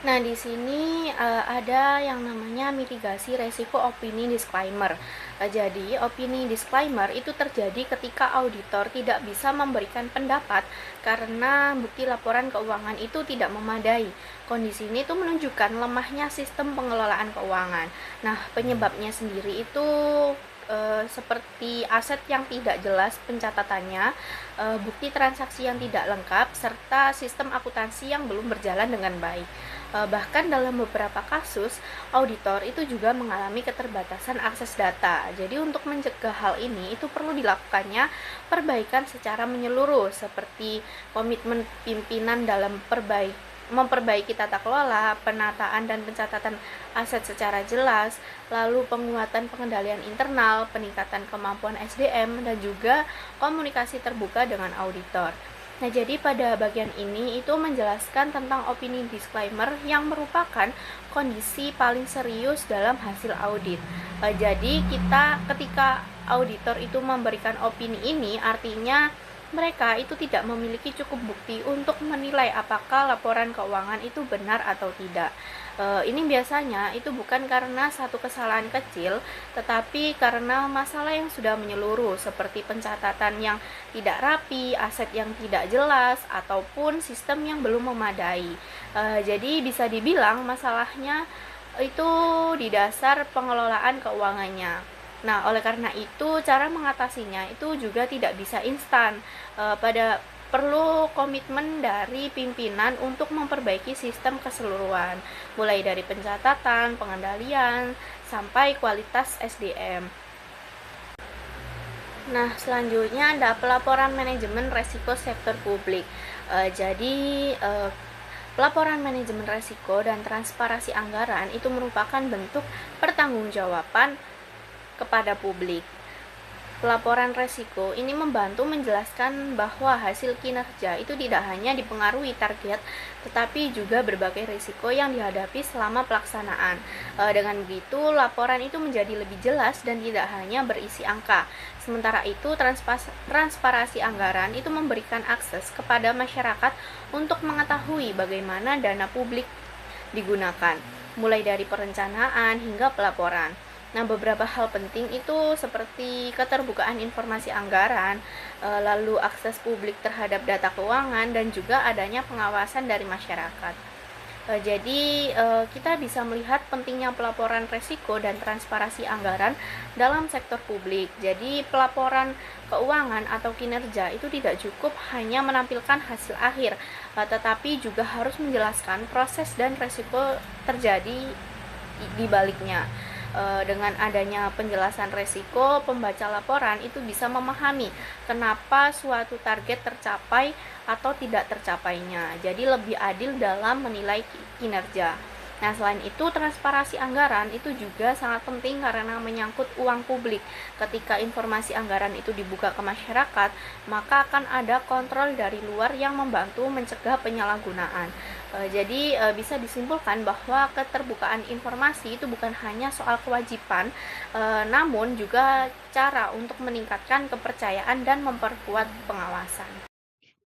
Nah, di sini ada yang namanya mitigasi resiko opini disclaimer. Jadi, opini disclaimer itu terjadi ketika auditor tidak bisa memberikan pendapat karena bukti laporan keuangan itu tidak memadai. Kondisi ini itu menunjukkan lemahnya sistem pengelolaan keuangan. Nah, penyebabnya sendiri itu seperti aset yang tidak jelas pencatatannya, bukti transaksi yang tidak lengkap, serta sistem akuntansi yang belum berjalan dengan baik. Bahkan dalam beberapa kasus, auditor itu juga mengalami keterbatasan akses data. Jadi untuk mencegah hal ini, itu perlu dilakukannya perbaikan secara menyeluruh, seperti komitmen pimpinan dalam memperbaiki tata kelola, penataan dan pencatatan aset secara jelas, lalu penguatan pengendalian internal, peningkatan kemampuan SDM, dan juga komunikasi terbuka dengan auditor. Nah, jadi pada bagian ini itu menjelaskan tentang opini disclaimer yang merupakan kondisi paling serius dalam hasil audit. Jadi ketika auditor itu memberikan opini ini, artinya mereka itu tidak memiliki cukup bukti untuk menilai apakah laporan keuangan itu benar atau tidak. Ini biasanya itu bukan karena satu kesalahan kecil, tetapi karena masalah yang sudah menyeluruh seperti pencatatan yang tidak rapi, aset yang tidak jelas, ataupun sistem yang belum memadai. Jadi bisa dibilang masalahnya itu di dasar pengelolaan keuangannya. Nah, oleh karena itu cara mengatasinya itu juga tidak bisa instan. Perlu komitmen dari pimpinan untuk memperbaiki sistem keseluruhan, mulai dari pencatatan, pengendalian, sampai kualitas SDM. Nah, selanjutnya ada pelaporan manajemen resiko sektor publik. Pelaporan manajemen resiko dan transparansi anggaran itu merupakan bentuk pertanggungjawaban kepada publik. Pelaporan resiko ini membantu menjelaskan bahwa hasil kinerja itu tidak hanya dipengaruhi target, tetapi juga berbagai risiko yang dihadapi selama pelaksanaan. Dengan begitu, laporan itu menjadi lebih jelas dan tidak hanya berisi angka. Sementara itu, transparansi anggaran itu memberikan akses kepada masyarakat untuk mengetahui bagaimana dana publik digunakan, mulai dari perencanaan hingga pelaporan. Nah, beberapa hal penting itu seperti keterbukaan informasi anggaran, lalu akses publik terhadap data keuangan, dan juga adanya pengawasan dari masyarakat. Jadi, kita bisa melihat pentingnya pelaporan resiko dan transparansi anggaran dalam sektor publik. Jadi, pelaporan keuangan atau kinerja itu tidak cukup hanya menampilkan hasil akhir, tetapi juga harus menjelaskan proses dan resiko terjadi di baliknya. Dengan adanya penjelasan resiko, pembaca laporan itu bisa memahami kenapa suatu target tercapai atau tidak tercapainya. Jadi lebih adil dalam menilai kinerja. Nah, selain itu, transparansi anggaran itu juga sangat penting karena menyangkut uang publik. Ketika informasi anggaran itu dibuka ke masyarakat, maka akan ada kontrol dari luar yang membantu mencegah penyalahgunaan. Jadi bisa disimpulkan bahwa keterbukaan informasi itu bukan hanya soal kewajiban, namun juga cara untuk meningkatkan kepercayaan dan memperkuat pengawasan.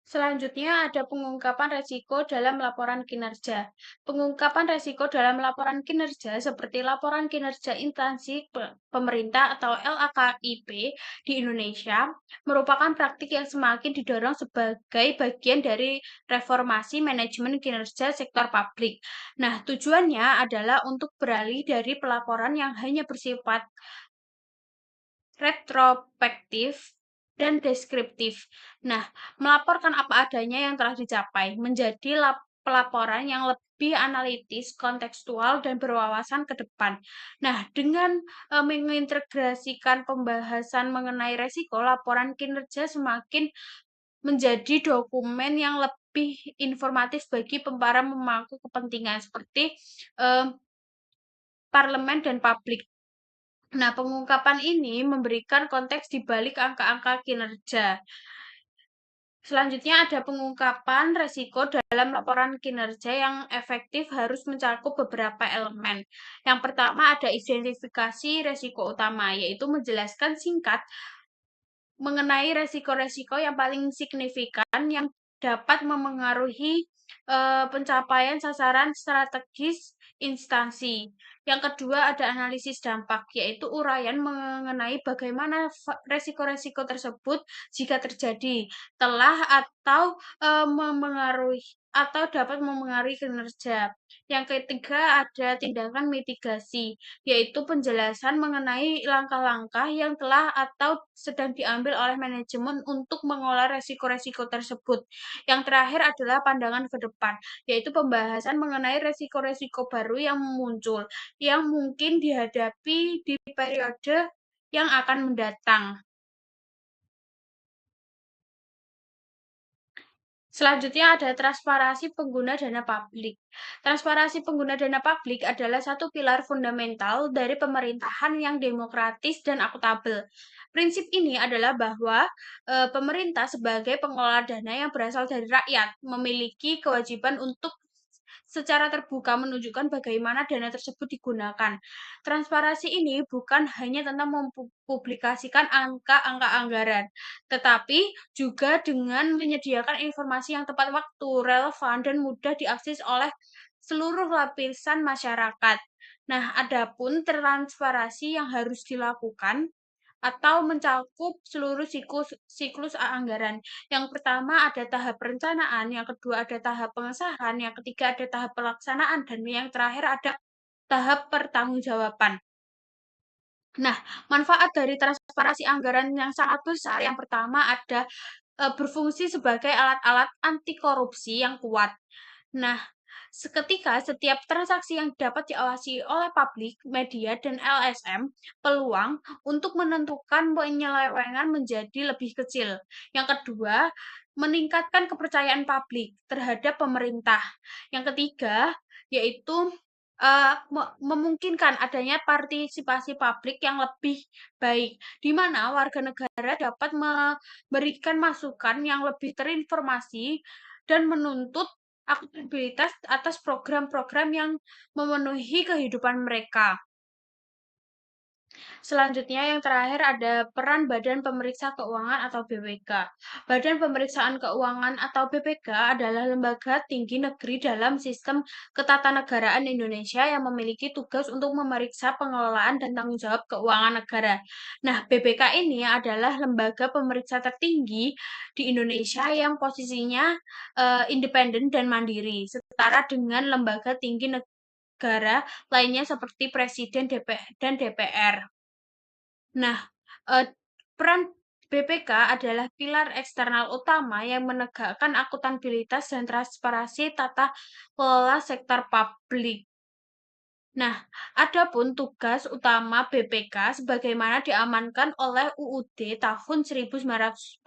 Selanjutnya ada pengungkapan resiko dalam laporan kinerja. Pengungkapan resiko dalam laporan kinerja seperti laporan kinerja instansi pemerintah atau LAKIP di Indonesia merupakan praktik yang semakin didorong sebagai bagian dari reformasi manajemen kinerja sektor publik. Nah, tujuannya adalah untuk beralih dari pelaporan yang hanya bersifat retrospektif dan deskriptif. Nah, melaporkan apa adanya yang telah dicapai menjadi pelaporan yang lebih analitis, kontekstual, dan berwawasan ke depan. Nah, dengan mengintegrasikan pembahasan mengenai resiko, laporan kinerja semakin menjadi dokumen yang lebih informatif bagi para pemangku kepentingan seperti parlemen dan publik. Nah, pengungkapan ini memberikan konteks di balik angka-angka kinerja. Selanjutnya ada pengungkapan resiko dalam laporan kinerja yang efektif harus mencakup beberapa elemen. Yang pertama ada identifikasi resiko utama, yaitu menjelaskan singkat mengenai resiko-resiko yang paling signifikan yang dapat memengaruhi pencapaian sasaran strategis instansi. Yang kedua ada analisis dampak, yaitu uraian mengenai bagaimana resiko-resiko tersebut jika terjadi telah atau memengaruhi atau dapat memengaruhi kinerja. Yang ketiga ada tindakan mitigasi, yaitu penjelasan mengenai langkah-langkah yang telah atau sedang diambil oleh manajemen untuk mengolah resiko-resiko tersebut. Yang terakhir adalah pandangan ke depan, yaitu pembahasan mengenai resiko-resiko baru yang muncul, yang mungkin dihadapi di periode yang akan mendatang. Selanjutnya ada transparansi pengguna dana publik. Transparansi pengguna dana publik adalah satu pilar fundamental dari pemerintahan yang demokratis dan akuntabel. Prinsip ini adalah bahwa pemerintah sebagai pengelola dana yang berasal dari rakyat memiliki kewajiban untuk secara terbuka menunjukkan bagaimana dana tersebut digunakan. Transparansi ini bukan hanya tentang mempublikasikan angka-angka anggaran, tetapi juga dengan menyediakan informasi yang tepat waktu, relevan, dan mudah diakses oleh seluruh lapisan masyarakat. Nah, adapun transparansi yang harus dilakukan atau mencakup seluruh siklus anggaran. Yang pertama ada tahap perencanaan, yang kedua ada tahap pengesahan, yang ketiga ada tahap pelaksanaan, dan yang terakhir ada tahap pertanggungjawaban. Nah, manfaat dari transparansi anggaran yang sangat besar, yang pertama ada berfungsi sebagai alat-alat anti korupsi yang kuat. Nah, seketika setiap transaksi yang dapat diawasi oleh publik, media, dan LSM, peluang untuk menentukan penyelewengan menjadi lebih kecil. Yang kedua, meningkatkan kepercayaan publik terhadap pemerintah. Yang ketiga, yaitu memungkinkan adanya partisipasi publik yang lebih baik, di mana warga negara dapat memberikan masukan yang lebih terinformasi dan menuntut akuntabilitas atas program-program yang memenuhi kehidupan mereka. Selanjutnya yang terakhir ada peran Badan Pemeriksa Keuangan atau BPK. Badan Pemeriksaan Keuangan atau BPK adalah lembaga tinggi negeri dalam sistem ketatanegaraan Indonesia yang memiliki tugas untuk memeriksa pengelolaan dan tanggung jawab keuangan negara. Nah, BPK ini adalah lembaga pemeriksa tertinggi di Indonesia yang posisinya independen dan mandiri, setara dengan lembaga tinggi negara lainnya seperti Presiden dan DPR. Nah, peran BPK adalah pilar eksternal utama yang menegakkan akuntabilitas dan transparansi tata kelola sektor publik. Nah, adapun tugas utama BPK sebagaimana diamankan oleh UUD tahun 1945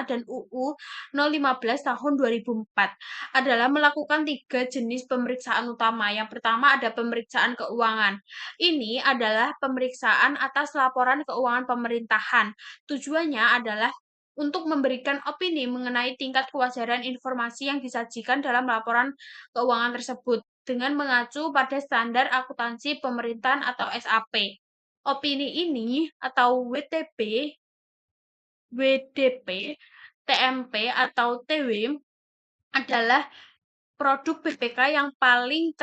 dan UU 015 tahun 2004 adalah melakukan 3 jenis pemeriksaan utama. Yang pertama ada pemeriksaan keuangan. Ini adalah pemeriksaan atas laporan keuangan pemerintahan. Tujuannya adalah untuk memberikan opini mengenai tingkat kewajaran informasi yang disajikan dalam laporan keuangan tersebut dengan mengacu pada standar akuntansi pemerintahan atau SAP. Opini ini atau WDP, TMP atau TW adalah produk BPK yang paling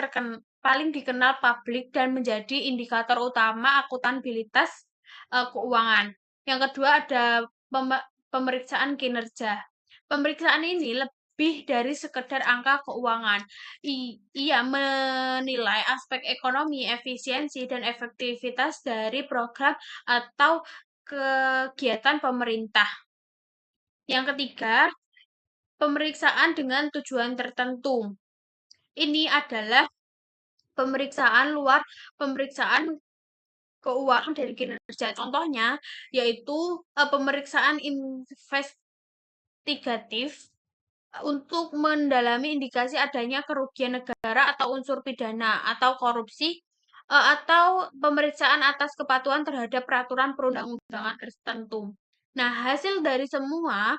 dikenal publik dan menjadi indikator utama akuntabilitas keuangan. Yang kedua ada pemeriksaan kinerja. Pemeriksaan ini lebih dari sekedar angka keuangan. Ia menilai aspek ekonomi, efisiensi, dan efektivitas dari program atau kegiatan pemerintah. Yang ketiga, pemeriksaan dengan tujuan tertentu. Ini adalah pemeriksaan luar pemeriksaan keuangan dari kinerja. Contohnya yaitu pemeriksaan investigatif untuk mendalami indikasi adanya kerugian negara atau unsur pidana atau korupsi atau pemeriksaan atas kepatuhan terhadap peraturan perundang-undangan tertentu. Nah, hasil dari semua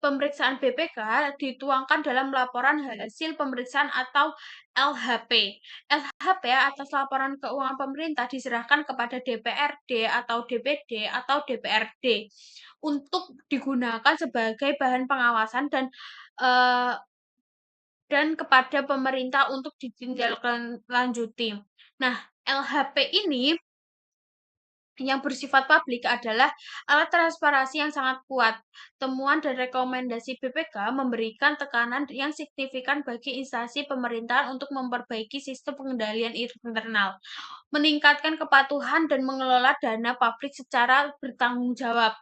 pemeriksaan BPK dituangkan dalam laporan hasil pemeriksaan atau LHP. LHP atas laporan keuangan pemerintah diserahkan kepada DPRD atau DPD atau DPRD untuk digunakan sebagai bahan pengawasan dan kepada pemerintah untuk ditindaklanjuti. Nah, LHP ini yang bersifat publik adalah alat transparansi yang sangat kuat. Temuan dan rekomendasi BPK memberikan tekanan yang signifikan bagi instansi pemerintahan untuk memperbaiki sistem pengendalian internal, meningkatkan kepatuhan dan mengelola dana publik secara bertanggung jawab.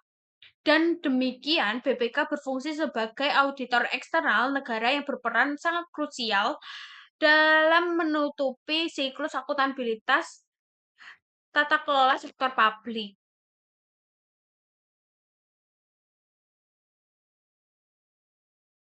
Dan demikian, BPK berfungsi sebagai auditor eksternal negara yang berperan sangat krusial dalam menutupi siklus akuntabilitas tata kelola sektor publik.